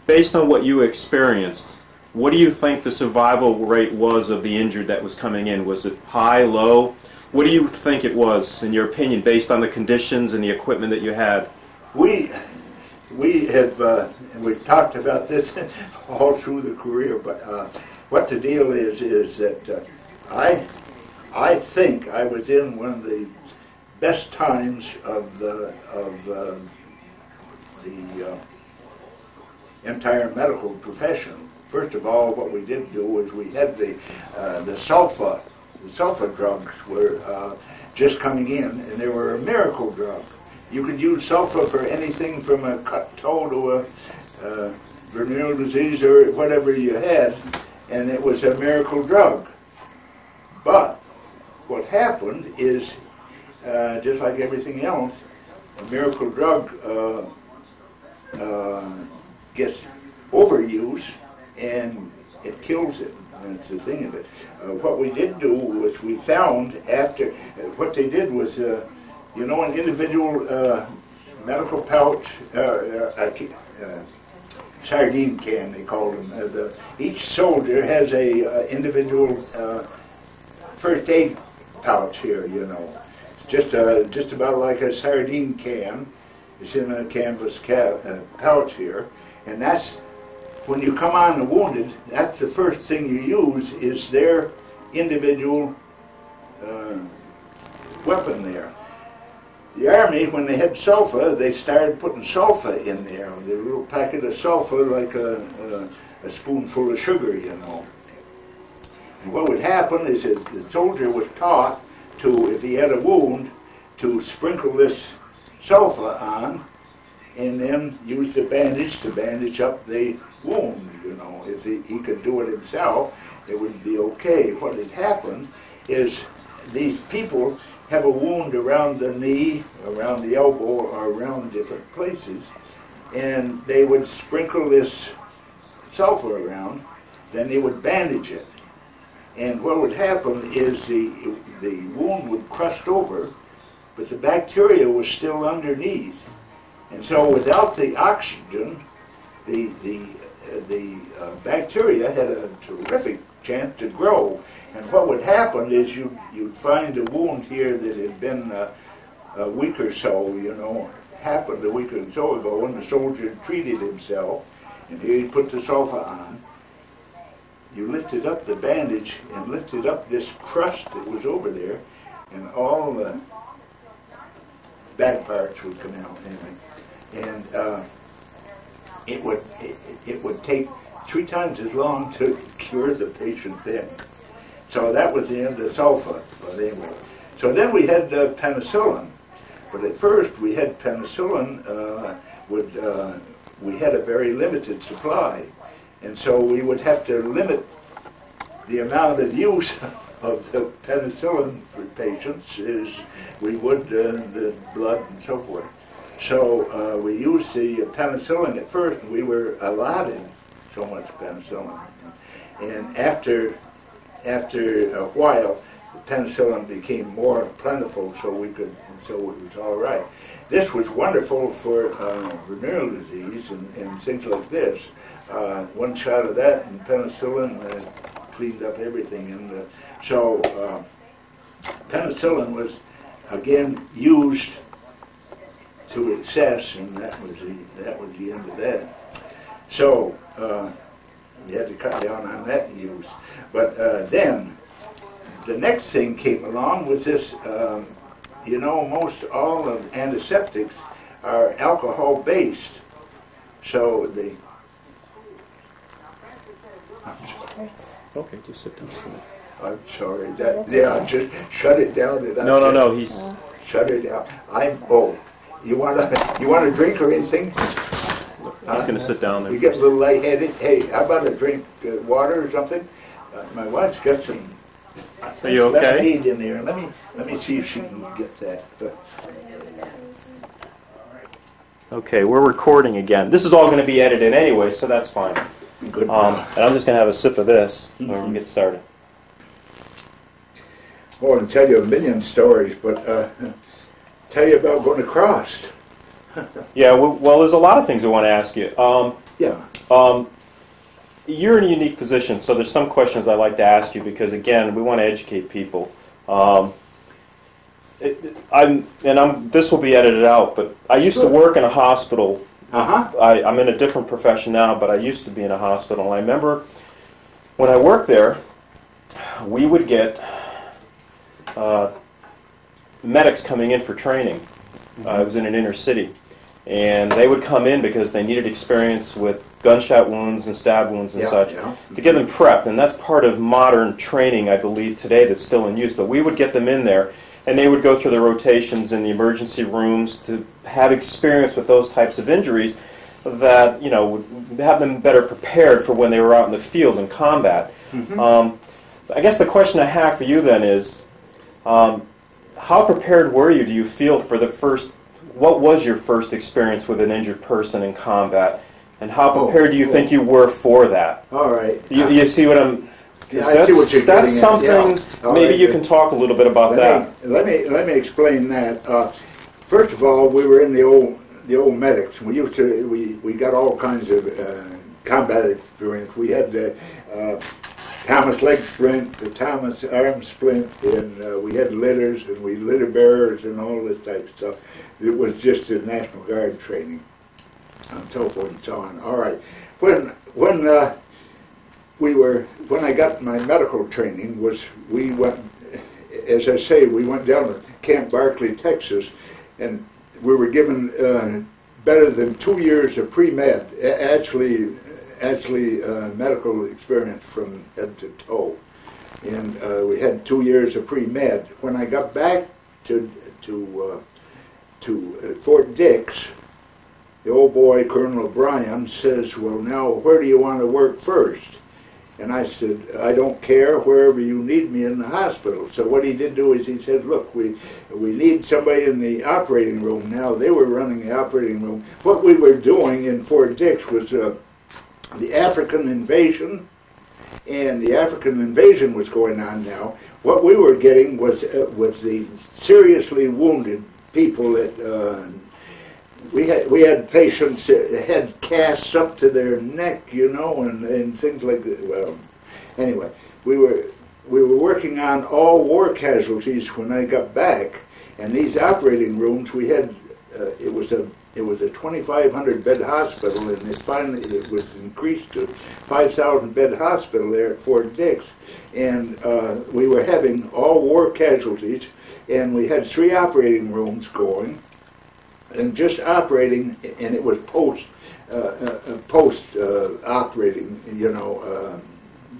Based on what you experienced, what do you think the survival rate was of the injured that was coming in? Was it high, low? What do you think it was, in your opinion, based on the conditions and the equipment that you had? We have, and we've talked about this all through the career, but what the deal is that I think I was in one of the best times of the entire medical profession. First of all, what we did do was we had the sulfa. The sulfa drugs were just coming in, and they were a miracle drug. You could use sulfa for anything from a cut toe to a venereal disease or whatever you had, and it was a miracle drug. But what happened is, just like everything else, a miracle drug gets overused and it kills it. That's the thing of it. What we did do was we found after, what they did was, you know, an individual medical pouch, sardine can, they called them. Each soldier has a individual first aid pouch here, you know. It's just about like a sardine can. It's in a canvas pouch here, and that's when you come on the wounded. That's the first thing you use is their individual weapon there. The Army, when they had sulfa, they started putting sulfa in there. A little packet of sulfa, like a spoonful of sugar, you know. And what would happen is that the soldier was taught to, if he had a wound, to sprinkle this sulfa on, and then use the bandage to bandage up the wound, you know. If he could do it himself, it would be okay. What had happened is these people have a wound around the knee, around the elbow, or around different places, and they would sprinkle this sulfa around, then they would bandage it. And what would happen is the wound would crust over, but the bacteria was still underneath. And so without the oxygen, the bacteria had a terrific chance to grow. And what would happen is you'd find a wound here that had been a week or so, you know, happened a week or so ago, and the soldier had treated himself, and here he put the sulfa on. You lifted up the bandage and lifted up this crust that was over there, and all the bad parts would come out. And it would take 3 times as long to cure the patient then. So that was the end of the sulfa. But anyway, so then we had penicillin. But at first we had penicillin. We had a very limited supply, and so we would have to limit the amount of use of the penicillin for patients as we would the blood and so forth. So we used the penicillin at first. We were allotted so much penicillin, and after a while, the penicillin became more plentiful, so it was all right. This was wonderful for venereal disease and things like this. One shot of that and penicillin cleaned up everything, and so penicillin was again used to excess, and that was the end of that. So we had to cut down on that use. But then the next thing came along with this. You know, most all of antiseptics are alcohol based, so they. Okay, just sit down. I'm sorry. Just shut it down. No. He's shut it down. You want a drink or anything? He's going to sit down there. You get a little lightheaded. Hey, how about a drink, water or something? My wife's got some. Are you okay? Lemonade in there. Let me see if she can get that. Okay, we're recording again. This is all going to be edited anyway, so that's fine. Good. And I'm just going to have a sip of this when we get started. Well, I can tell you a million stories, but tell you about going across. Yeah, well, there's a lot of things I want to ask you. You're in a unique position, so there's some questions I'd like to ask you because, again, we want to educate people. This will be edited out, but I used to work in a hospital. I'm in a different profession now, but I used to be in a hospital. And I remember when I worked there, we would get medics coming in for training. I was in an inner city. And they would come in because they needed experience with gunshot wounds and stab wounds and such to get them prepped. And that's part of modern training, I believe, today that's still in use. But we would get them in there, and they would go through the rotations in the emergency rooms to have experience with those types of injuries that, you know, would have them better prepared for when they were out in the field in combat. I guess the question I have for you then is, how prepared were you, do you feel, for the first what was your first experience with an injured person in combat, and how prepared do you think you were for that? All right. You see what I'm... Yeah, I see what you're that's getting something, at. Yeah. maybe you can talk a little bit about that. Let me explain that. First of all, we were in the old medics. We used to we got all kinds of combat experience. We had the Thomas leg splint, the Thomas arm splint, and we had litters, and we litter bearers and all this type of stuff. It was just a National Guard training and so forth and so on. All right. When I got my medical training, we went, as I say, we went down to Camp Barkley, Texas, and we were given better than 2 years of pre-med, actually medical experience from head to toe, and we had 2 years of pre-med. When I got back to Fort Dix, the old boy, Colonel O'Brien, says, "Well, now, where do you want to work first?" And I said, "I don't care, wherever you need me in the hospital." So what he did do is he said, "Look, we need somebody in the operating room now." They were running the operating room. What we were doing in Fort Dix was the African invasion, and the African invasion was going on now. What we were getting was the seriously wounded people that we had patients that had casts up to their neck, you know, and things like that. Well, anyway, we were working on all war casualties when I got back, and these operating rooms we had. It was a 2,500 bed hospital, and it was increased to 5,000 bed hospital there at Fort Dix, and we were having all war casualties, and we had 3 operating rooms going. And just operating, and it was post operating. You know,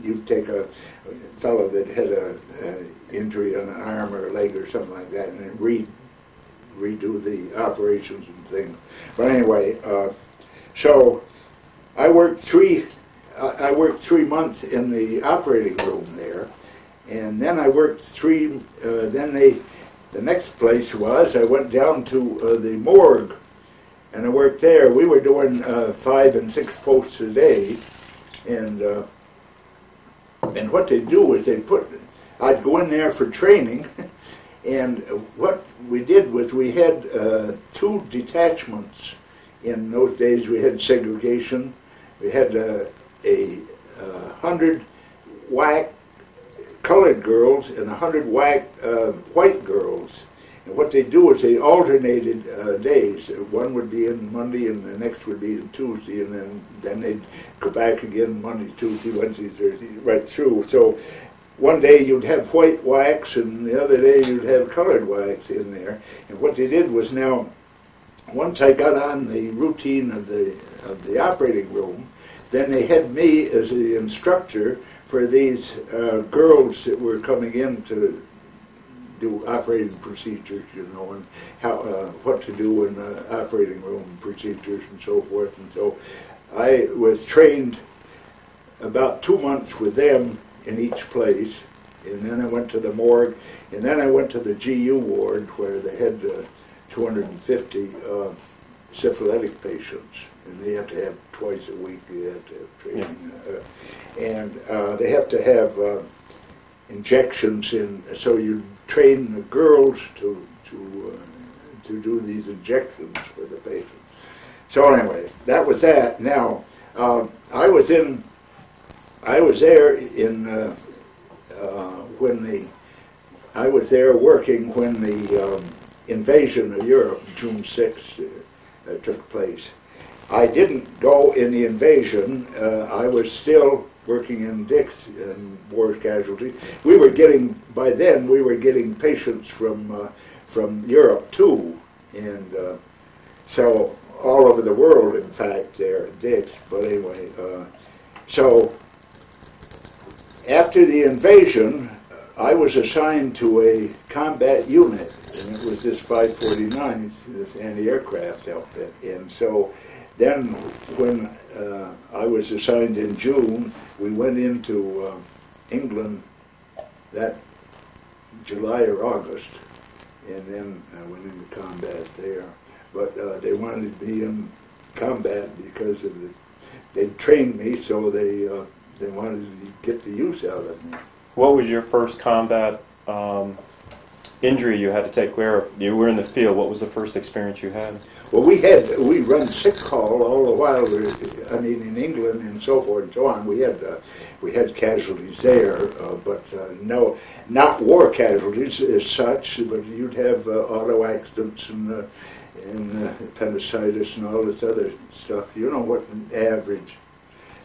you'd take a fellow that had a injury on an arm or a leg or something like that, and then redo the operations and things. But anyway, so I worked 3 months in the operating room there, and then I worked 3. The next place I went down to the morgue, and I worked there. We were doing 5 and 6 posts a day, and what they do is I'd go in there for training, and what we did was we had 2 detachments. In those days we had segregation. We had 100 whack colored girls and 100 whack white girls. And what they do is they alternated days. One would be in Monday and the next would be in Tuesday, and then they'd go back again Monday, Tuesday, Wednesday, Thursday, right through. So one day you'd have white whacks and the other day you'd have colored whacks in there. And what they did was, now, once I got on the routine of the operating room, then they had me as the instructor for these girls that were coming in to do operating procedures, you know, and how what to do in operating room procedures and so forth. And so I was trained about 2 months with them in each place, and then I went to the morgue, and then I went to the GU ward where they had 250 syphilitic patients, and they have to have twice a week. They have to have training, and they have to have injections in. So you train the girls to do these injections for the patients. So anyway, that was that. Now I was there working when the invasion of Europe, June 6th, took place. I didn't go in the invasion. I was still working in Dix and war casualties. By then we were getting patients from Europe too, and so all over the world, in fact, there at Dix. But anyway, so after the invasion, I was assigned to a combat unit, and it was this 549th, this anti-aircraft outfit. And so then when I was assigned in June, we went into England that July or August, and then I went into combat there. but they wanted me in combat because of they'd trained me, so they wanted to get the use out of me. What was your first combat injury you had to take care of? You were in the field. What was the first experience you had? Well, we run sick call all the while. I mean, in England and so forth and so on. We had casualties there, but no, not war casualties as such. But you'd have auto accidents and appendicitis and all this other stuff. You know what an average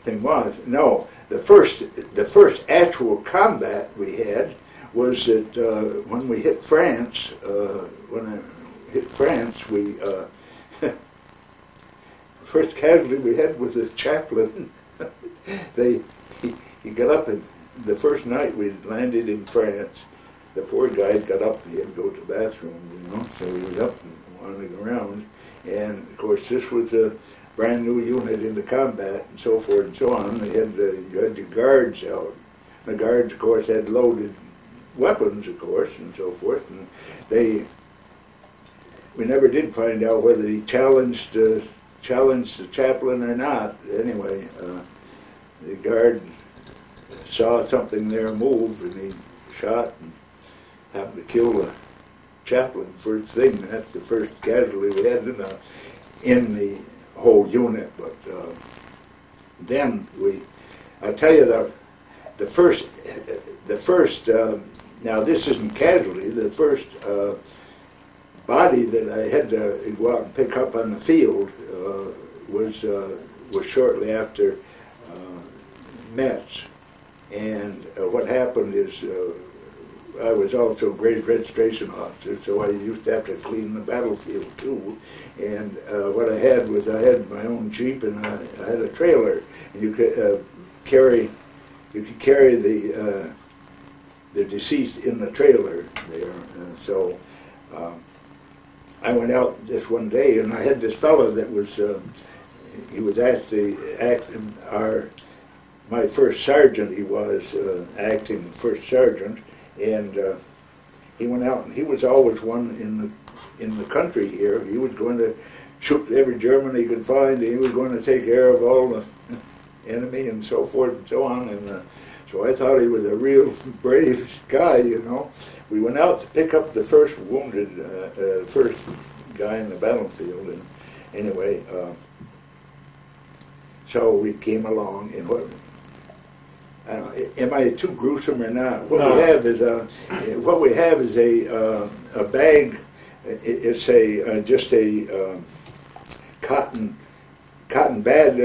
thing was. No, the first actual combat we had was that when we hit France. When I hit France, we first casualty we had was a chaplain. He got up, and the first night we landed in France, the poor guy got up, he had to go to the bathroom, you know, so he was up and wandering around. And of course this was a brand new unit into combat and so forth and so on. You had your guards out. The guards, of course, had loaded weapons, of course, and so forth, and we never did find out whether he challenged the chaplain or not. Anyway, the guard saw something there move, and he shot and happened to kill the chaplain first thing. That's the first casualty we had in the whole unit. But then I tell you the first. Now this isn't casualty. The first body that I had to go out and pick up on the field was shortly after Metz. And what happened is I was also a grade registration officer, so I used to have to clean the battlefield too. And what I had was I had my own Jeep, and I had a trailer. And you could carry the deceased in the trailer there. And so I went out this one day, and I had this fellow that was he was actually my first sergeant. He was acting first sergeant, and he went out, and he was always one in the country here. He was going to shoot every German he could find. He was going to take care of all the enemy and so forth and so on. And so I thought he was a real brave guy, you know. We went out to pick up the first wounded, first guy in the battlefield, and anyway, so we came along, and I don't know, am I too gruesome or not? What No. we have is a bag. It's just a cotton bag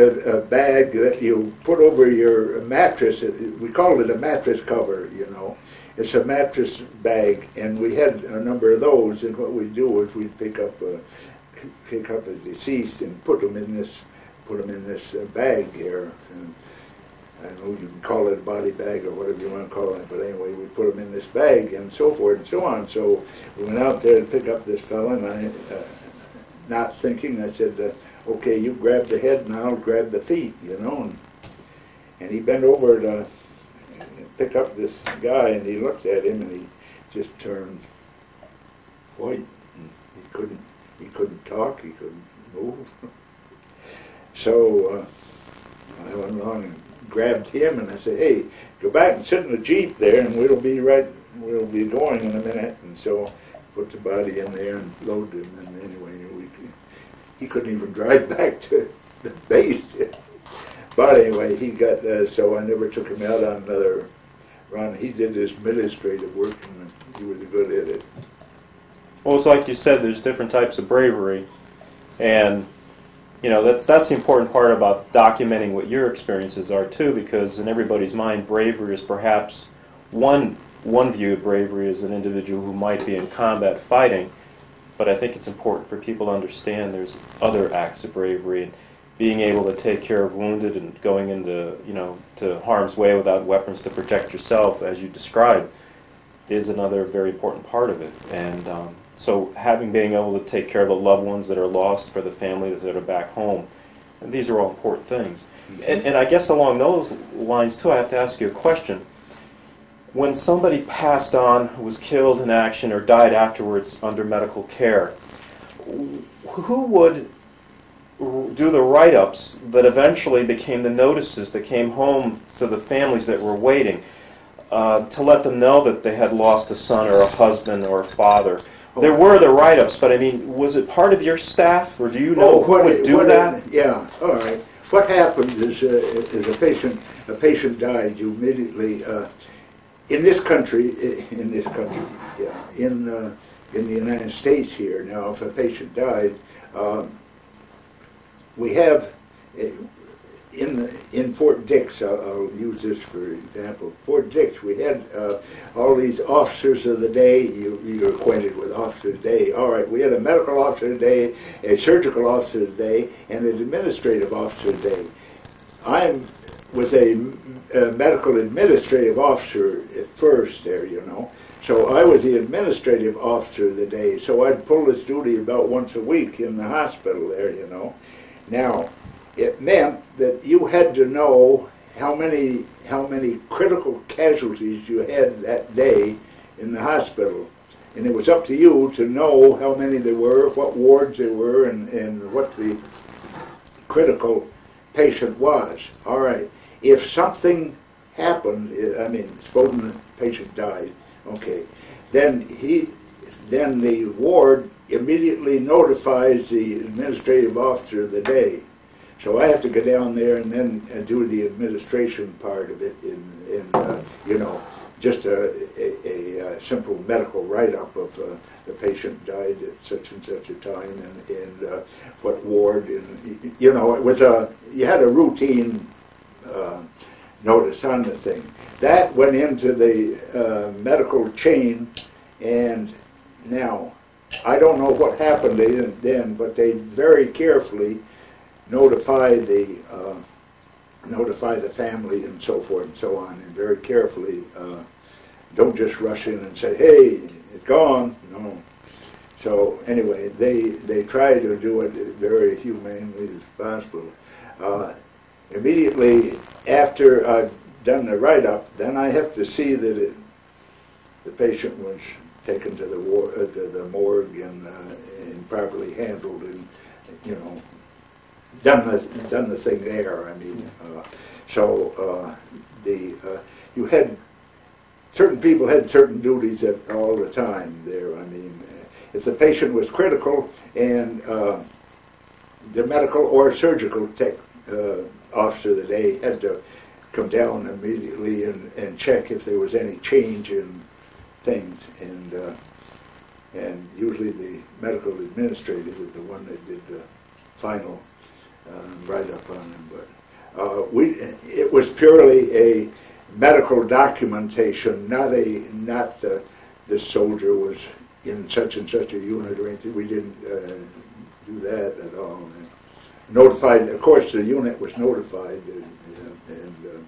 that you put over your mattress. We call it a mattress cover, you know. It's a mattress bag, and we had a number of those. And what we do is we pick up a deceased and put them in this bag here. And I don't know, you can call it a body bag or whatever you want to call it, but anyway, we put them in this bag and so forth and so on. So we went out there to pick up this fella, and I, not thinking, I said, okay, you grab the head and I'll grab the feet, you know. And he bent over to pick up this guy, and he looked at him, and he just turned white. And he couldn't talk, he couldn't move. So I went along and grabbed him, and I said, hey, go back and sit in the Jeep there, and we'll be going in a minute. And so put the body in there and loaded him, and anyway, he couldn't even drive back to the base. But anyway, he got, so I never took him out on another run. He did his administrative work, and he was good at it. Well, it's like you said, there's different types of bravery, and you know that's the important part about documenting what your experiences are too, because in everybody's mind, bravery is perhaps one view of bravery as an individual who might be in combat fighting, but I think it's important for people to understand there's other acts of bravery, and being able to take care of wounded and going into to harm's way without weapons to protect yourself, as you described, is another very important part of it. And so being able to take care of the loved ones that are lost, for the families that are back home, and these are all important things. And I guess along those lines too, I have to ask you a question. When somebody passed on, was killed in action, or died afterwards under medical care, who would do the write-ups that eventually became the notices that came home to the families that were waiting to let them know that they had lost a son or a husband or a father? There were the write-ups, but I mean, was it part of your staff, or do you know who would do that? Yeah, all right. What happened is a patient died, you immediately in this country, yeah, in the United States here now, if a patient died, we have in Fort Dix, I'll use this for example. Fort Dix, we had all these officers of the day. You're acquainted with officers of the day. All right, we had a medical officer of the day, a surgical officer of the day, and an administrative officer of the day. I was a medical administrative officer at first there, you know. So I was the administrative officer of the day. So I'd pull this duty about once a week in the hospital there, you know. Now, it meant that you had to know how many critical casualties you had that day in the hospital. And it was up to you to know how many there were, what wards there were, and what the critical patient was. All right. If something happened, I mean, supposing the patient died, okay, then the ward immediately notifies the administrative officer of the day. So I have to go down there and then do the administration part of it in you know, just a simple medical write-up of the patient died at such and such a time and what ward, and you know, it was you had a routine notice on the thing. That went into the medical chain, and now I don't know what happened then, but they very carefully notify the family and so forth and so on, and very carefully don't just rush in and say, "Hey, it's gone." No. So anyway, they try to do it very humanely as possible. Immediately after I've done the write-up, then I have to see that the patient was taken to the morgue and properly handled, and you know, done the thing there. I mean, you had certain people had certain duties all the time there. I mean, if the patient was critical, and the medical or surgical officer of the day had to come down immediately and check if there was any change in things, and usually the medical administrator was the one that did the final write-up on them. But it was purely a medical documentation, not this soldier was in such and such a unit or anything. We didn't do that at all. Notified, of course, the unit was notified,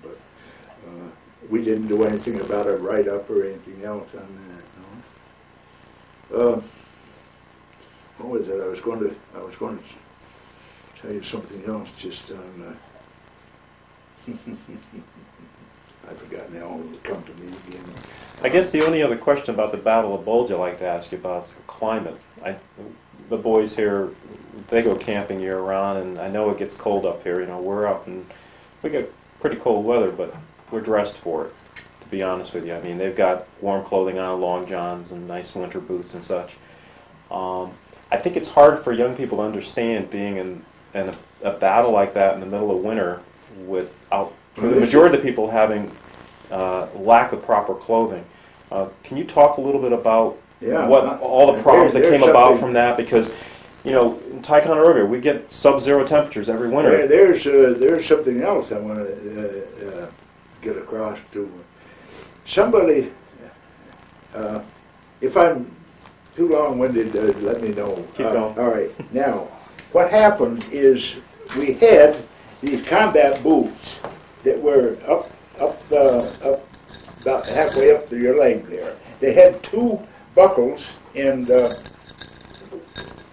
but we didn't do anything about a write-up or anything else on that. No. What was it? I was going to tell you something else just on. I forgot now. It will come to me again. I guess the only other question about the Battle of Bulge I'd like to ask you about is the climate. The boys here, they go camping year round, and I know it gets cold up here. You know, we're up and we get pretty cold weather, but we're dressed for it, to be honest with you. I mean, they've got warm clothing on, long johns, and nice winter boots and such. I think it's hard for young people to understand being in a battle like that in the middle of winter without, for the majority of the people, having lack of proper clothing. Can you talk a little bit about all the problems that came about from that? Because, you know, in Ticonderoga, we get sub-zero temperatures every winter. There's something else I want to get across to somebody. If I'm too long-winded, let me know. Keep going. All right. Now, what happened is we had these combat boots that were up about halfway up to your leg there. They had two buckles and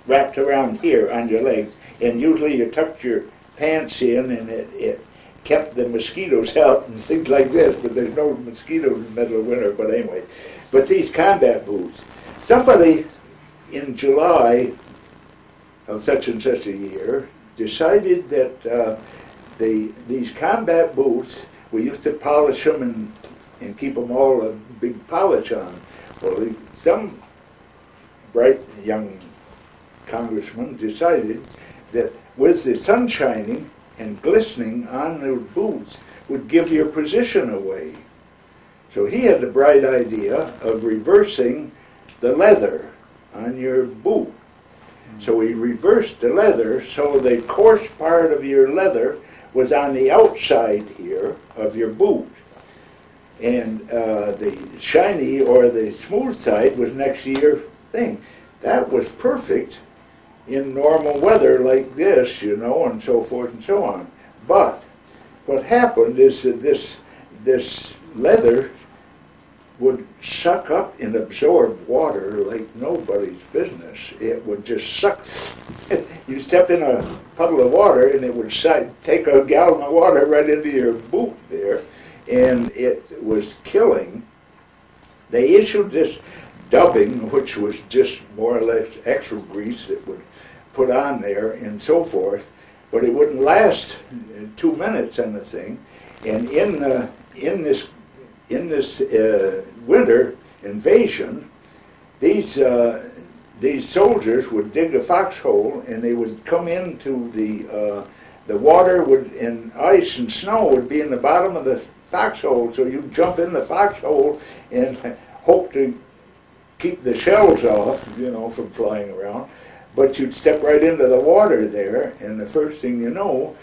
wrapped around here on your legs, and usually you tucked your pants in, and it kept the mosquitoes out and things like this, but there's no mosquitoes in the middle of winter. But anyway, but these combat boots, somebody in July of such and such a year decided that these combat boots, we used to polish them and keep them all a big polish on. Well, some bright young congressman decided that with the sun shining and glistening on the boots would give your position away. So he had the bright idea of reversing the leather on your boot. So he reversed the leather so the coarse part of your leather was on the outside here of your boot. And the shiny or the smooth side was next to your thing. That was perfect in normal weather like this, you know, and so forth and so on. But what happened is that this leather would suck up and absorb water like nobody's business. It would just suck. You step in a puddle of water and it would take a gallon of water right into your boot there, and it was killing. They issued this dubbing, which was just more or less extra grease that would put on there and so forth, but it wouldn't last 2 minutes on the thing. And in this winter invasion, these soldiers would dig a foxhole, and they would come into the water and ice and snow would be in the bottom of the foxhole. So you'd jump in the foxhole and hope to keep the shells off, you know, from flying around. But you'd step right into the water there, and the first thing you know,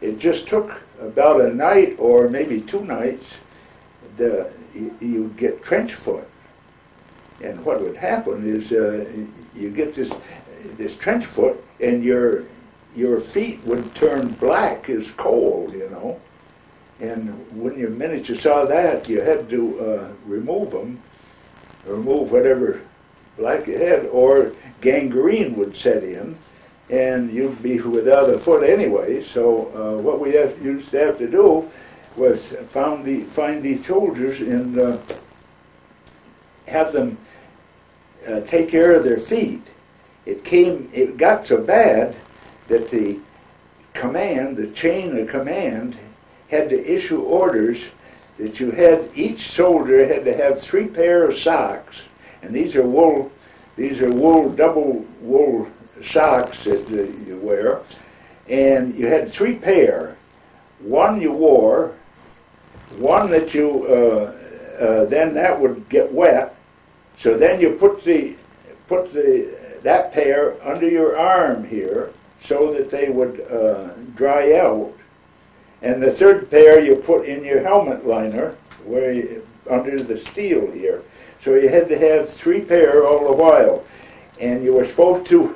it just took about a night or maybe 2 nights. You'd get trench foot, and what would happen is you get this trench foot, and your feet would turn black as coal, you know. And when the minute you saw that, you had to remove them, remove whatever black you had, or gangrene would set in, and you'd be without a foot anyway. So what we used to have to do was find these soldiers and have them take care of their feet. It got so bad that the chain of command had to issue orders that each soldier had to have 3 pairs of socks, and these are double wool socks that you wear, and you had 3 pair. One you wore, one that you then that would get wet, so then you put that pair under your arm here so that they would dry out, and the 3rd pair you put in your helmet liner under the steel here. So you had to have 3 pair all the while, and you were supposed to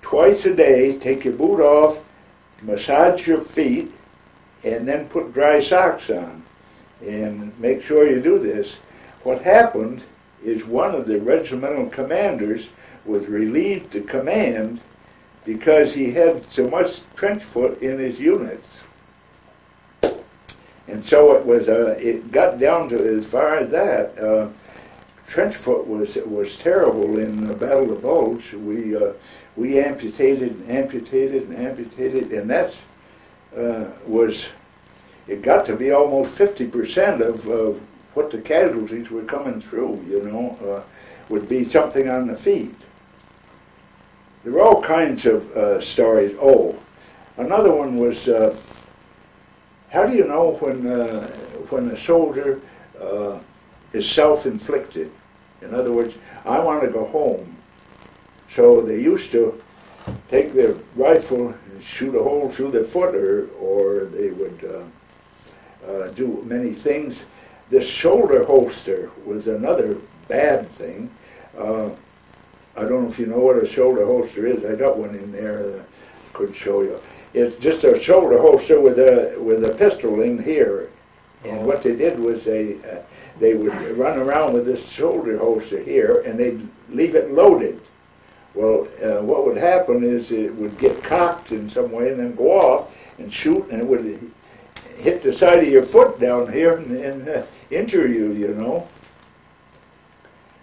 twice a day take your boot off, massage your feet, and then put dry socks on, and make sure you do this. What happened is one of the regimental commanders was relieved to command because he had so much trench foot in his units. And so it got down to as far as that. Trench foot was terrible in the Battle of the Bulge. We amputated and amputated and amputated, and that it got to be almost 50% of what the casualties were coming through, you know, would be something on the feet. There were all kinds of stories. Oh, another one was, how do you know when a soldier is self-inflicted? In other words, I want to go home. So they used to take their rifle and shoot a hole through their foot, or they would do many things. This shoulder holster was another bad thing. I don't know if you know what a shoulder holster is. I got one in there. I could show you. It's just a shoulder holster with a pistol in here. And what they did was they would run around with this shoulder holster here, and they'd leave it loaded. Well, what would happen is it would get cocked in some way and then go off and shoot, and it would hit the side of your foot down here and injure you, you know.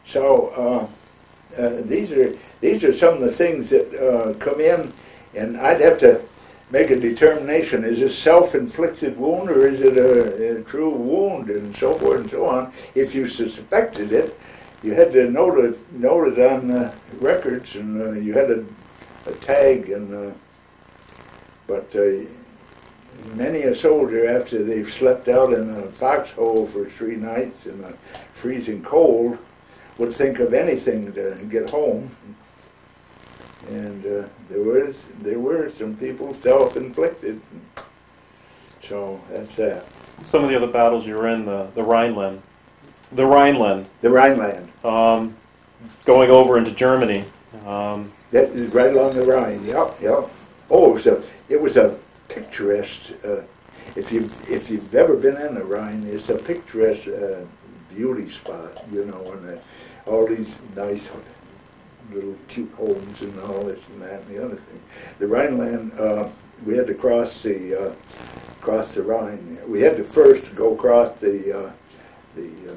So these are some of the things that come in, and I'd have to make a determination: is this self-inflicted wound or is it a true wound, and so forth and so on. If you suspected it, you had to note it on records, and you had a tag, and but many a soldier, after they've slept out in a foxhole for 3 nights in the freezing cold, would think of anything to get home. And there were some people self-inflicted. So that's that. Some of the other battles you were in, the Rhineland. The Rhineland. The Rhineland. Going over into Germany. That is right along the Rhine. Yep, yep. Oh, it was a picturesque. If you've ever been in the Rhine, it's a picturesque beauty spot. You know, and all these nice little cute homes and all this and that and the other thing. The Rhineland, we had to cross the Rhine. We had to first go across the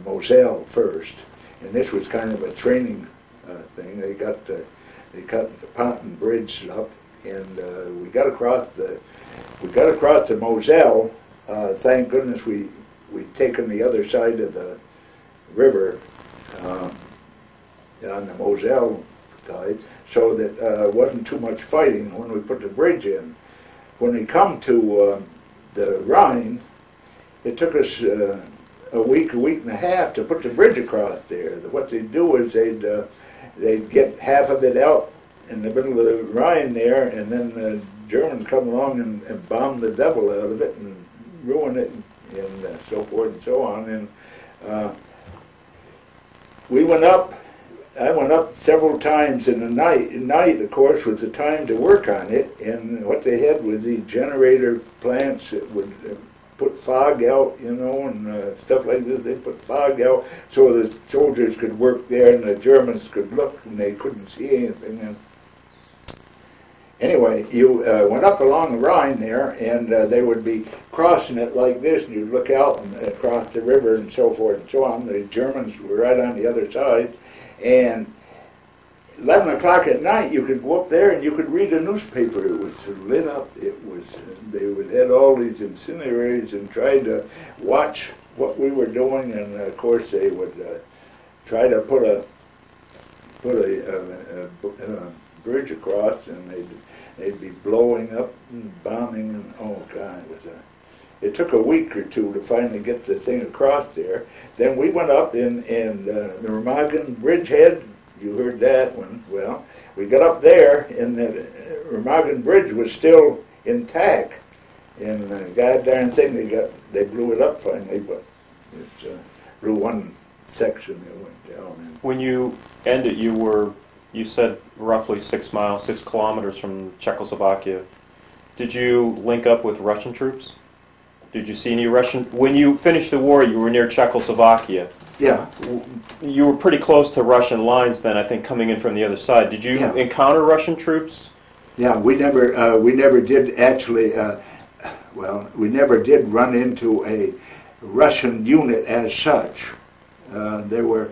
Moselle first, and this was kind of a training thing. They cut the Ponton Bridge up, and we got across the Moselle. Thank goodness we'd taken the other side of the river on the Moselle side, so that wasn't too much fighting when we put the bridge in. When we come to the Rhine, it took us a week and a half to put the bridge across there. What they'd do is they'd get half of it out in the middle of the Rhine there, and then the Germans come along and bomb the devil out of it and ruin it, and so forth and so on. And we went up. I went up several times in the night. Night, of course, was the time to work on it, and what they had was the generator plants that would put fog out, you know, and stuff like this. They put fog out so the soldiers could work there and the Germans could look, and they couldn't see anything. And anyway, you went up along the Rhine there, and they would be crossing it like this, and you'd look out and across the river and so forth and so on. The Germans were right on the other side. And 11 o'clock at night, you could go up there and you could read a newspaper. It was lit up. They would have all these incinerators and try to watch what we were doing. And of course, they would try to put a bridge across, and they'd be blowing up and bombing. And oh God, it took a week or two to finally get the thing across there. Then we went up in the Remagen Bridgehead. You heard that one. Well, we got up there, and the Remagen Bridge was still intact. And the goddamn thing, they blew it up finally, but it blew one section that went down. When you ended, you said roughly 6 kilometers from Czechoslovakia. Did you link up with Russian troops? Did you see any Russian? When you finished the war, you were near Czechoslovakia. Yeah. You were pretty close to Russian lines then, I think, coming in from the other side. Did you encounter Russian troops? Yeah, we never did actually. We never did run into a Russian unit as such. There were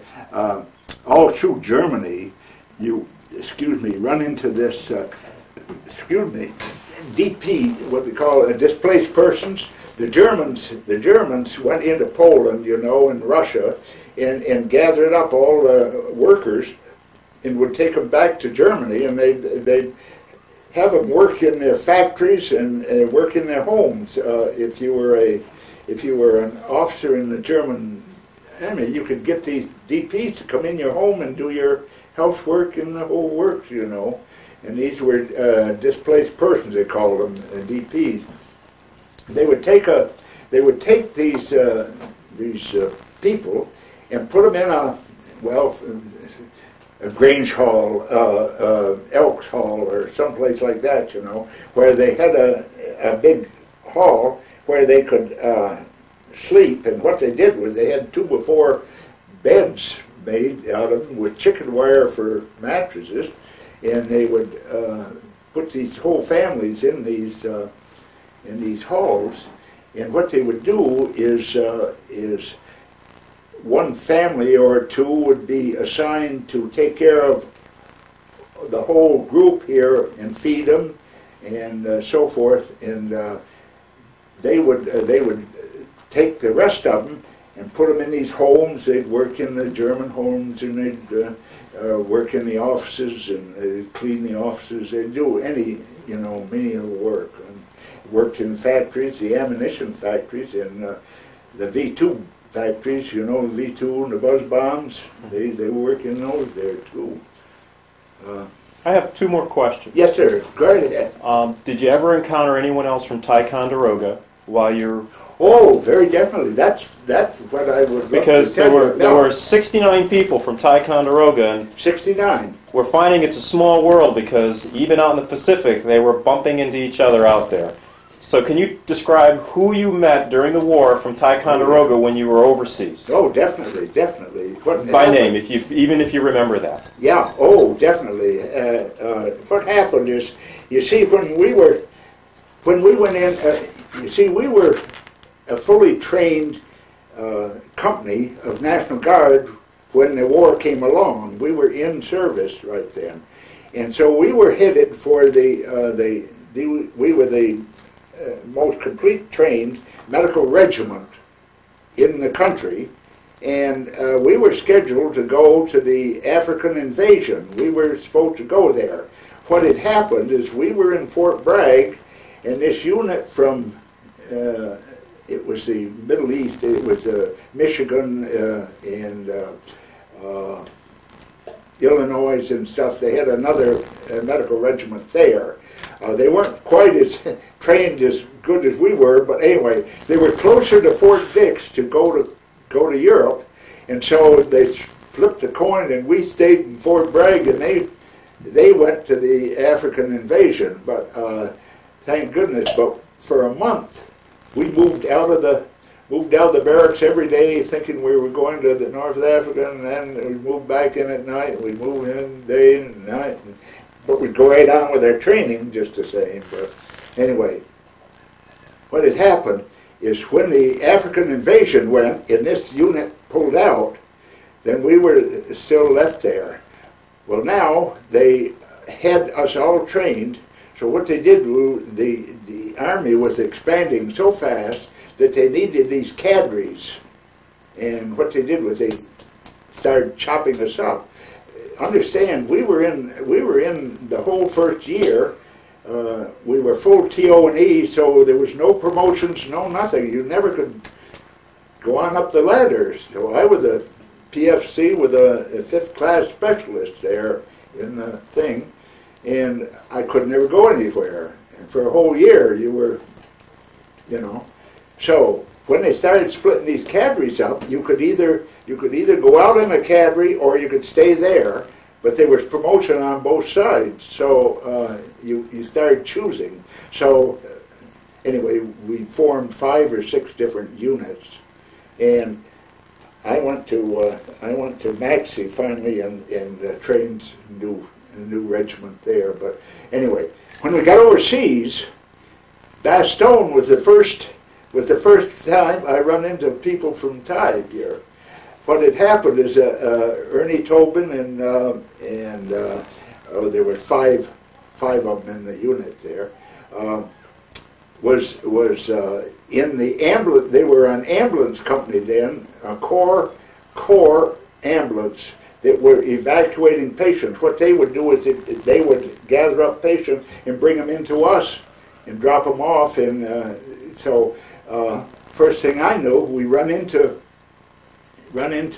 all through Germany. Run into this. DP, what we call displaced persons. The Germans went into Poland, you know, and Russia, and gathered up all the workers, and would take them back to Germany, and they'd have them work in their factories and work in their homes. If you were an officer in the German army, you could get these DPs to come in your home and do your housework and the whole works, you know. And these were displaced persons, they called them, DPs. They would take these people and put them in a Grange Hall, Elks Hall, or someplace like that, you know, where they had a big hall where they could sleep. And what they did was they had 2 by 4 beds made out of them with chicken wire for mattresses, and they would put these whole families in these halls. And what they would do is one family or two would be assigned to take care of the whole group here and feed them and so forth, and they would take the rest of them and put them in these homes. They'd work in the German homes, and they'd work in the offices, and they'd clean the offices. They'd do any, menial work. And worked in factories, the ammunition factories, and the V2 factories, the V2 and the buzz bombs. They work in those there too. I have two more questions. Yes, sir. Go ahead. Did you ever encounter anyone else from Ticonderoga while you're... Oh, very definitely. That's what I would love Because to tell you there were 69 people from Ticonderoga, and 69. we're finding it's a small world because even out in the Pacific, they were bumping into each other out there. So can you describe who you met during the war from Ticonderoga when you were overseas? Oh, definitely. What By happened- name, even if you remember that. Yeah, oh, definitely. What happened is, you see, when we went in, we were a fully trained company of National Guard when the war came along. We were in service right then. And so we were headed for we were the most complete trained medical regiment in the country. And we were scheduled to go to the African invasion. We were supposed to go there. What had happened is we were in Fort Bragg, and this unit from, it was the Middle East, it was Michigan and Illinois and stuff. They had another medical regiment there. They weren't quite as trained as good as we were, but anyway, they were closer to Fort Dix to go to Europe, and so they flipped the coin, and we stayed in Fort Bragg, and they went to the African invasion. But thank goodness. But for a month, we moved out of the barracks every day, thinking we were going to the North Africa, and then we'd move back in at night. We'd move in day and night, but we'd go right on with our training just the same. But anyway, what had happened is when the African invasion went and this unit pulled out, then we were still left there. Well, now they had us all trained, so what they did, the Army was expanding so fast that they needed these cadres, and what they did was they started chopping us up. Understand, we were in the whole first year. We were full TO&E, so there was no promotions, no nothing. You never could go on up the ladders. So I was a PFC with a fifth class specialist there in the thing, and I could never go anywhere. And for a whole year, you were, So when they started splitting these cadres up, you could either go out in a cadre or you could stay there. But there was promotion on both sides, so you started choosing. So anyway, we formed 5 or 6 different units, and I went to Maxie finally and trained a new regiment there. But anyway, when we got overseas, Bastogne was the first time I run into people from Tide here. What had happened is Ernie Tobin and there were five of them in the unit there, was in the ambulance. They were an ambulance company then, a corps ambulance that were evacuating patients. What they would do is they would gather up patients and bring them into us and drop them off. And so first thing I knew, we run into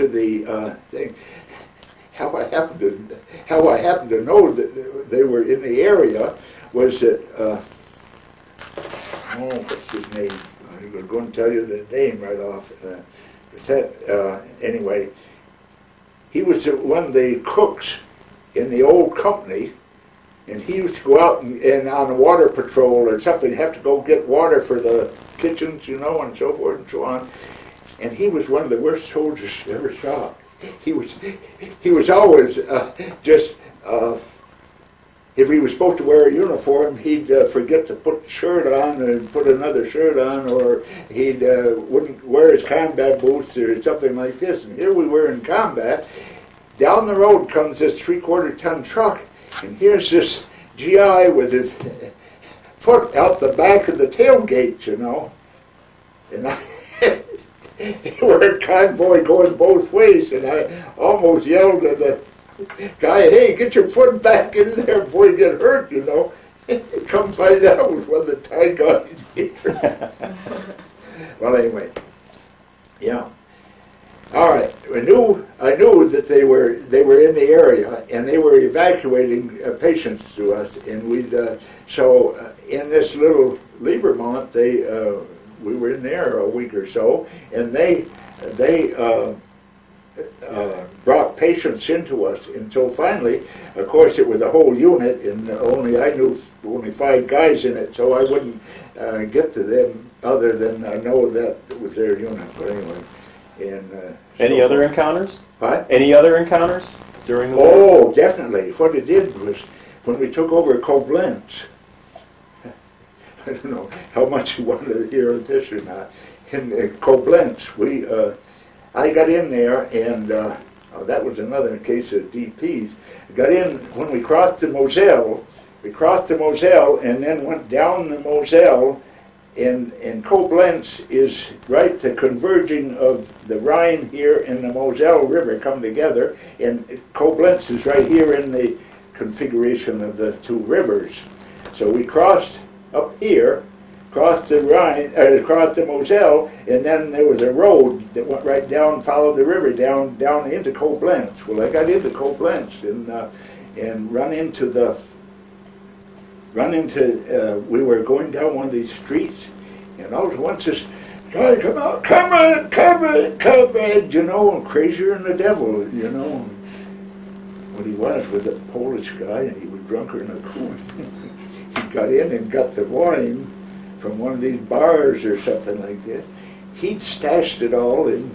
the thing. How I happened to know that they were in the area was that what's his name? I'm going to tell you the name right off. Anyway, he was one of the cooks in the old company, and he used to go out and on a water patrol or something, have to go get water for the kitchens, and so forth and so on. And he was one of the worst soldiers I ever saw. He was always just if he was supposed to wear a uniform, he'd forget to put the shirt on and put another shirt on, or he'd wouldn't wear his combat boots or something like this. And here we were in combat. Down the road comes this 3/4-ton truck, and here's this GI with his foot out the back of the tailgate, you know. And they were a convoy going both ways, and I almost yelled at the guy, "Hey, get your foot back in there before you get hurt," you know. Come find out, it was one of the Thai guys here. Well, anyway, yeah. All right. I knew that they were in the area, and they were evacuating patients to us, and we'd so in this little Liebermont, we were in there a week or so, and they brought patients into us, and so finally, of course, it was the whole unit, and I knew only 5 guys in it, so I wouldn't get to them other than I know that it was their unit. But anyway, and any other encounters? What? Any other encounters during the war? Oh, definitely. What it did was when we took over Koblenz. I don't know how much you wanted to hear this or not. In Koblenz, I got in there, and that was another case of DPs. Got in when we crossed the Moselle. We crossed the Moselle and then went down the Moselle, and Koblenz is right the converging of the Rhine here and the Moselle River come together, and Koblenz is right here in the configuration of the 2 rivers. So we crossed up here, crossed the Rhine, crossed the Moselle, and then there was a road that went right down, followed the river down into Koblenz. Well, I got into Koblenz and we were going down one of these streets, and all at once this guy come out, comrade, you know, and crazier than the devil, you know. What he was a Polish guy, and he was drunker than a coon. He got in and got the wine from one of these bars or something like that. He'd stashed it all in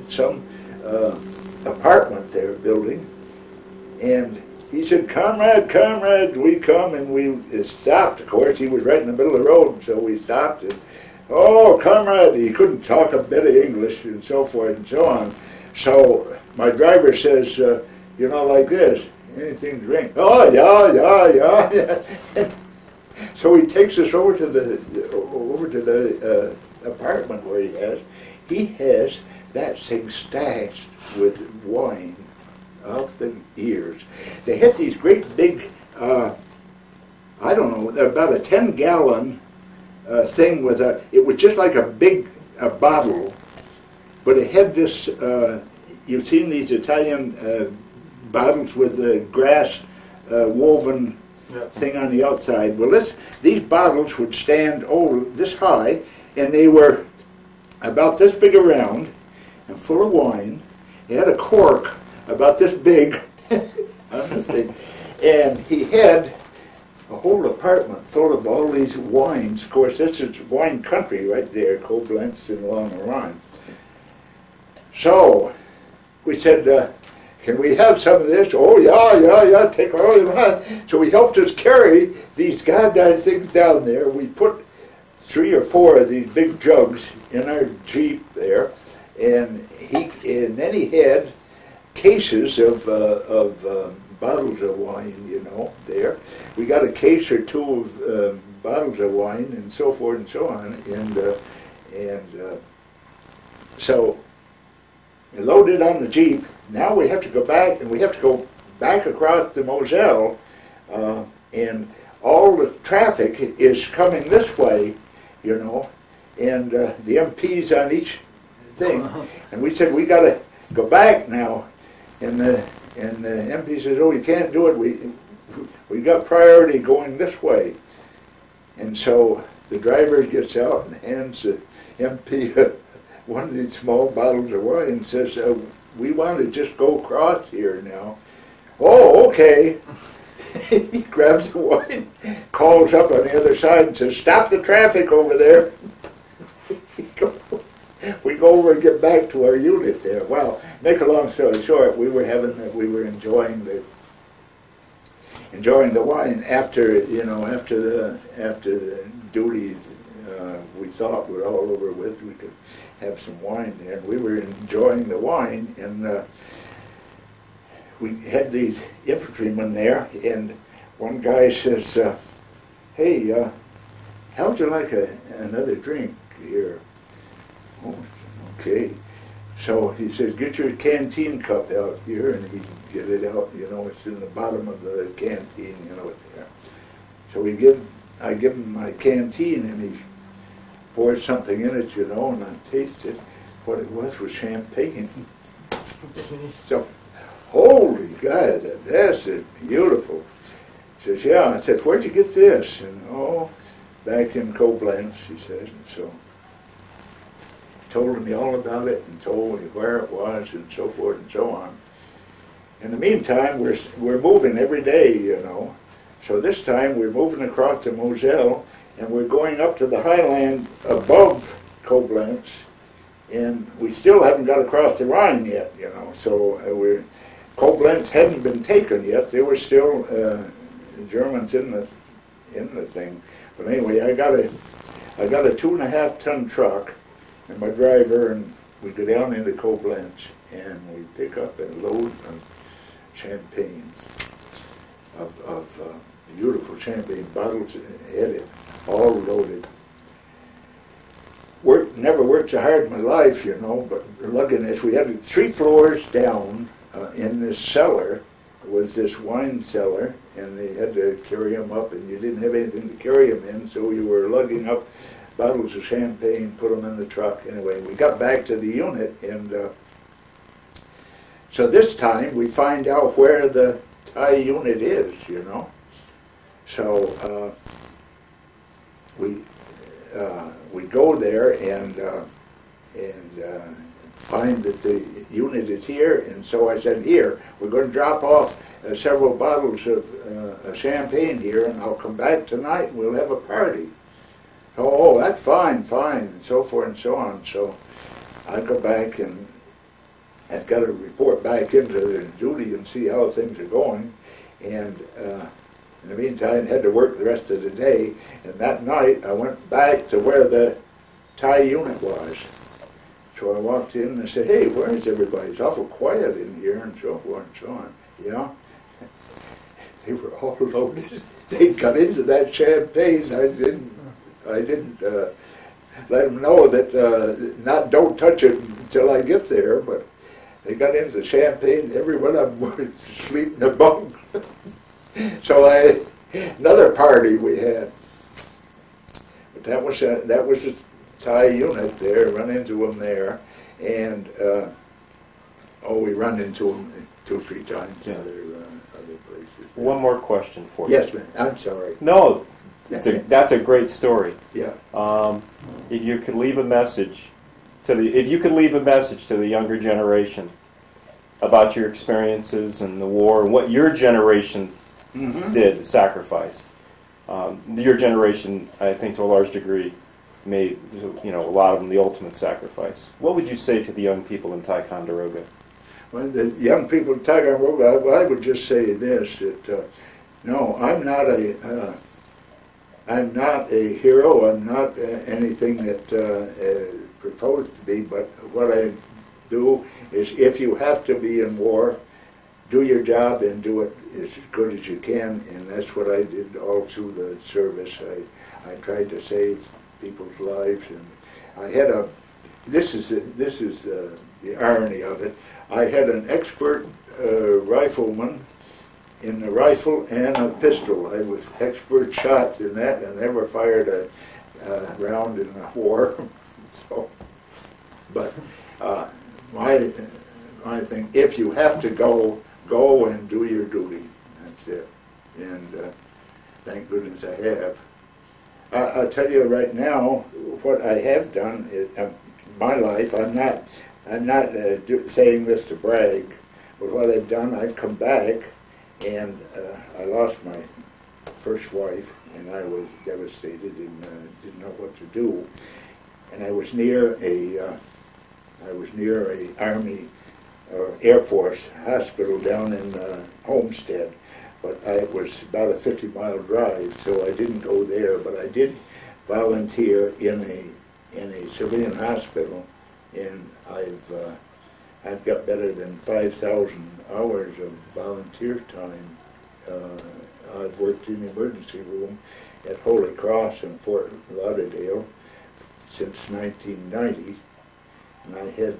some apartment they were building, and he said, comrade, we come, and we stopped. Of course, he was right in the middle of the road, so we stopped. And, oh, comrade, he couldn't talk a bit of English, and so forth and so on. So my driver says, you know, like this, anything to drink? Oh, yeah. So he takes us over to the apartment where he has that thing stashed with wine out the ears. They had these great big, I don't know, about a 10-gallon thing with it was just like a big bottle, but it had this, you've seen these Italian bottles with the grass woven thing on the outside. Well, these bottles would stand this high, and they were about this big around and full of wine. They had a cork about this big on the thing, and he had a whole apartment full of all these wines. Of course, this is wine country right there, Koblenz and along the Rhine. So we said, can we have some of this? Oh, yeah, take all you want. So he helped us carry these goddamn things down there. We put 3 or 4 of these big jugs in our Jeep there, and then he had cases of bottles of wine, you know, there. We got a case or 2 of bottles of wine, and so forth and so on, and so we loaded on the Jeep. Now we have to go back, and we have to go back across the Moselle, and all the traffic is coming this way, you know, and the MPs on each thing. And we said, we got to go back now. And the MP says, oh, you can't do it. We got priority going this way. And so the driver gets out and hands the MP one of these small bottles of wine and says, we want to just go across here now. Oh, okay. He grabs the wine, calls up on the other side and says, stop the traffic over there. We go over and get back to our unit there. Well, make a long story short, we were enjoying enjoying the wine after, you know, after the duty. We thought we're all over with. We could have some wine there, and we were enjoying the wine, and we had these infantrymen there, and one guy says, "Hey, how'd you like another drink here?" Oh, okay. So he says, "Get your canteen cup out here," and he get it out. You know, it's in the bottom of the canteen. You know, there. So I give him my canteen, and he poured something in it. You know, and I tasted what it was champagne. So, holy God, that's beautiful. He says, "Yeah." I said, "Where'd you get this?" And oh, back in Koblenz, he says, and so. Told me all about it and told me where it was and so forth and so on. In the meantime, we're moving every day, you know. So this time we're moving across the Moselle, and we're going up to the highland above Koblenz, and we still haven't got across the Rhine yet, you know. So Koblenz hadn't been taken yet. There were still Germans in the thing. But anyway, I got a 2.5-ton truck. And my driver, and we go down into Koblenz, and we pick up a load of champagne, of beautiful champagne bottles, all loaded. Never worked so hard in my life, you know, but lugging this, we had 3 floors down in this cellar, was this wine cellar, and they had to carry them up, and you didn't have anything to carry them in, so you were lugging up bottles of champagne, put them in the truck. Anyway, we got back to the unit, and so this time we find out where the Thai unit is, you know. So we go there and find that the unit is here, and so I said, "Here, we're going to drop off several bottles of champagne here, and I'll come back tonight and we'll have a party." "Oh, that's fine, and so forth and so on." So I go back, and I've got to report back into duty and see how things are going. And in the meantime, had to work the rest of the day. And that night, I went back to where the Thai unit was. So I walked in and I said, "Hey, where is everybody? It's awful quiet in here," and so forth and so on. Yeah. They were all loaded. They got into that champagne. I didn't let them know that don't touch it until I get there, but they got into the champagne. Every one of them was asleep in a bunk. So another party we had. But that was a Thai unit there. Run into them there, and we run into them 2-3 times other places. One more question for you. Yes, ma'am. I'm sorry. No. That's a great story. Yeah. If you could leave a message to the younger generation about your experiences in the war and what your generation did, sacrifice. Your generation, I think, to a large degree, made a lot of them the ultimate sacrifice. What would you say to the young people in Ticonderoga? Well, the young people in Ticonderoga, I would just say this: that no, I'm not a hero. I'm not anything that proposed to be. But what I do is, if you have to be in war, do your job and do it as good as you can. And that's what I did all through the service. I tried to save people's lives, and I had this is the irony of it. I had an expert rifleman in the rifle and a pistol. I was expert shot in that. I never fired a round in a war. So, but my thing, if you have to go and do your duty. That's it. And thank goodness I have. I'll tell you right now what I have done in my life. I'm not saying this to brag, but what I've done, I've come back, and I lost my first wife, and I was devastated and didn't know what to do. And I was near a Army or Air Force hospital down in Homestead. but it was about a 50-mile drive, so I didn't go there. But I did volunteer in a civilian hospital, and I've got better than 5,000 hours of volunteer time. I've worked in the emergency room at Holy Cross in Fort Lauderdale since 1990, and I had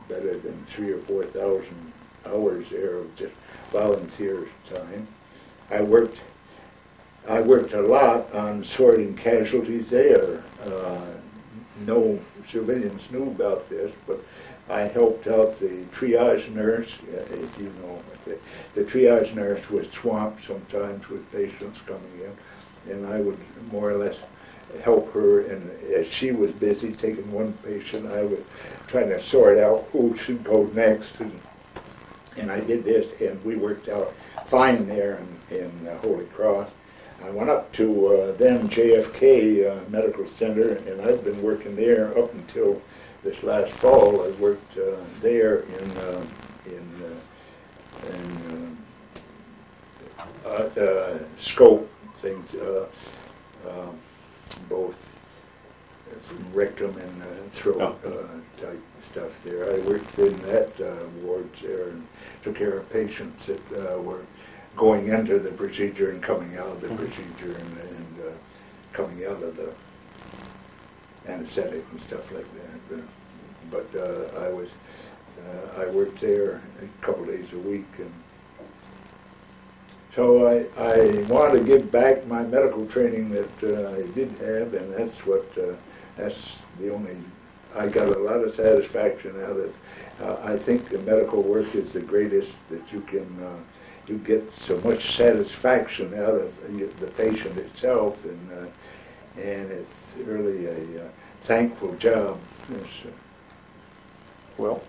better than 3,000 or 4,000 hours there of just volunteer time. I worked a lot on sorting casualties there. No civilians knew about this, but I helped out the triage nurse. If you know, the triage nurse was swamped sometimes with patients coming in, and I would more or less help her. And as she was busy taking one patient, I was trying to sort out who should go next, and I did this, and we worked out fine there in Holy Cross. I went up to then JFK Medical Center, and I've been working there up until this last fall. I worked there in scope things, both from rectum and throat type stuff there. I worked in that wards there and took care of patients that were going into the procedure and coming out of the procedure and coming out of the anesthetic and stuff like that. But I worked there a couple days a week, and so I wanted to give back my medical training that I did have, and that's the only, I got a lot of satisfaction out of. I think the medical work is the greatest that you can. You get so much satisfaction out of the patient itself, and it's really a thankful job. Yes. Well,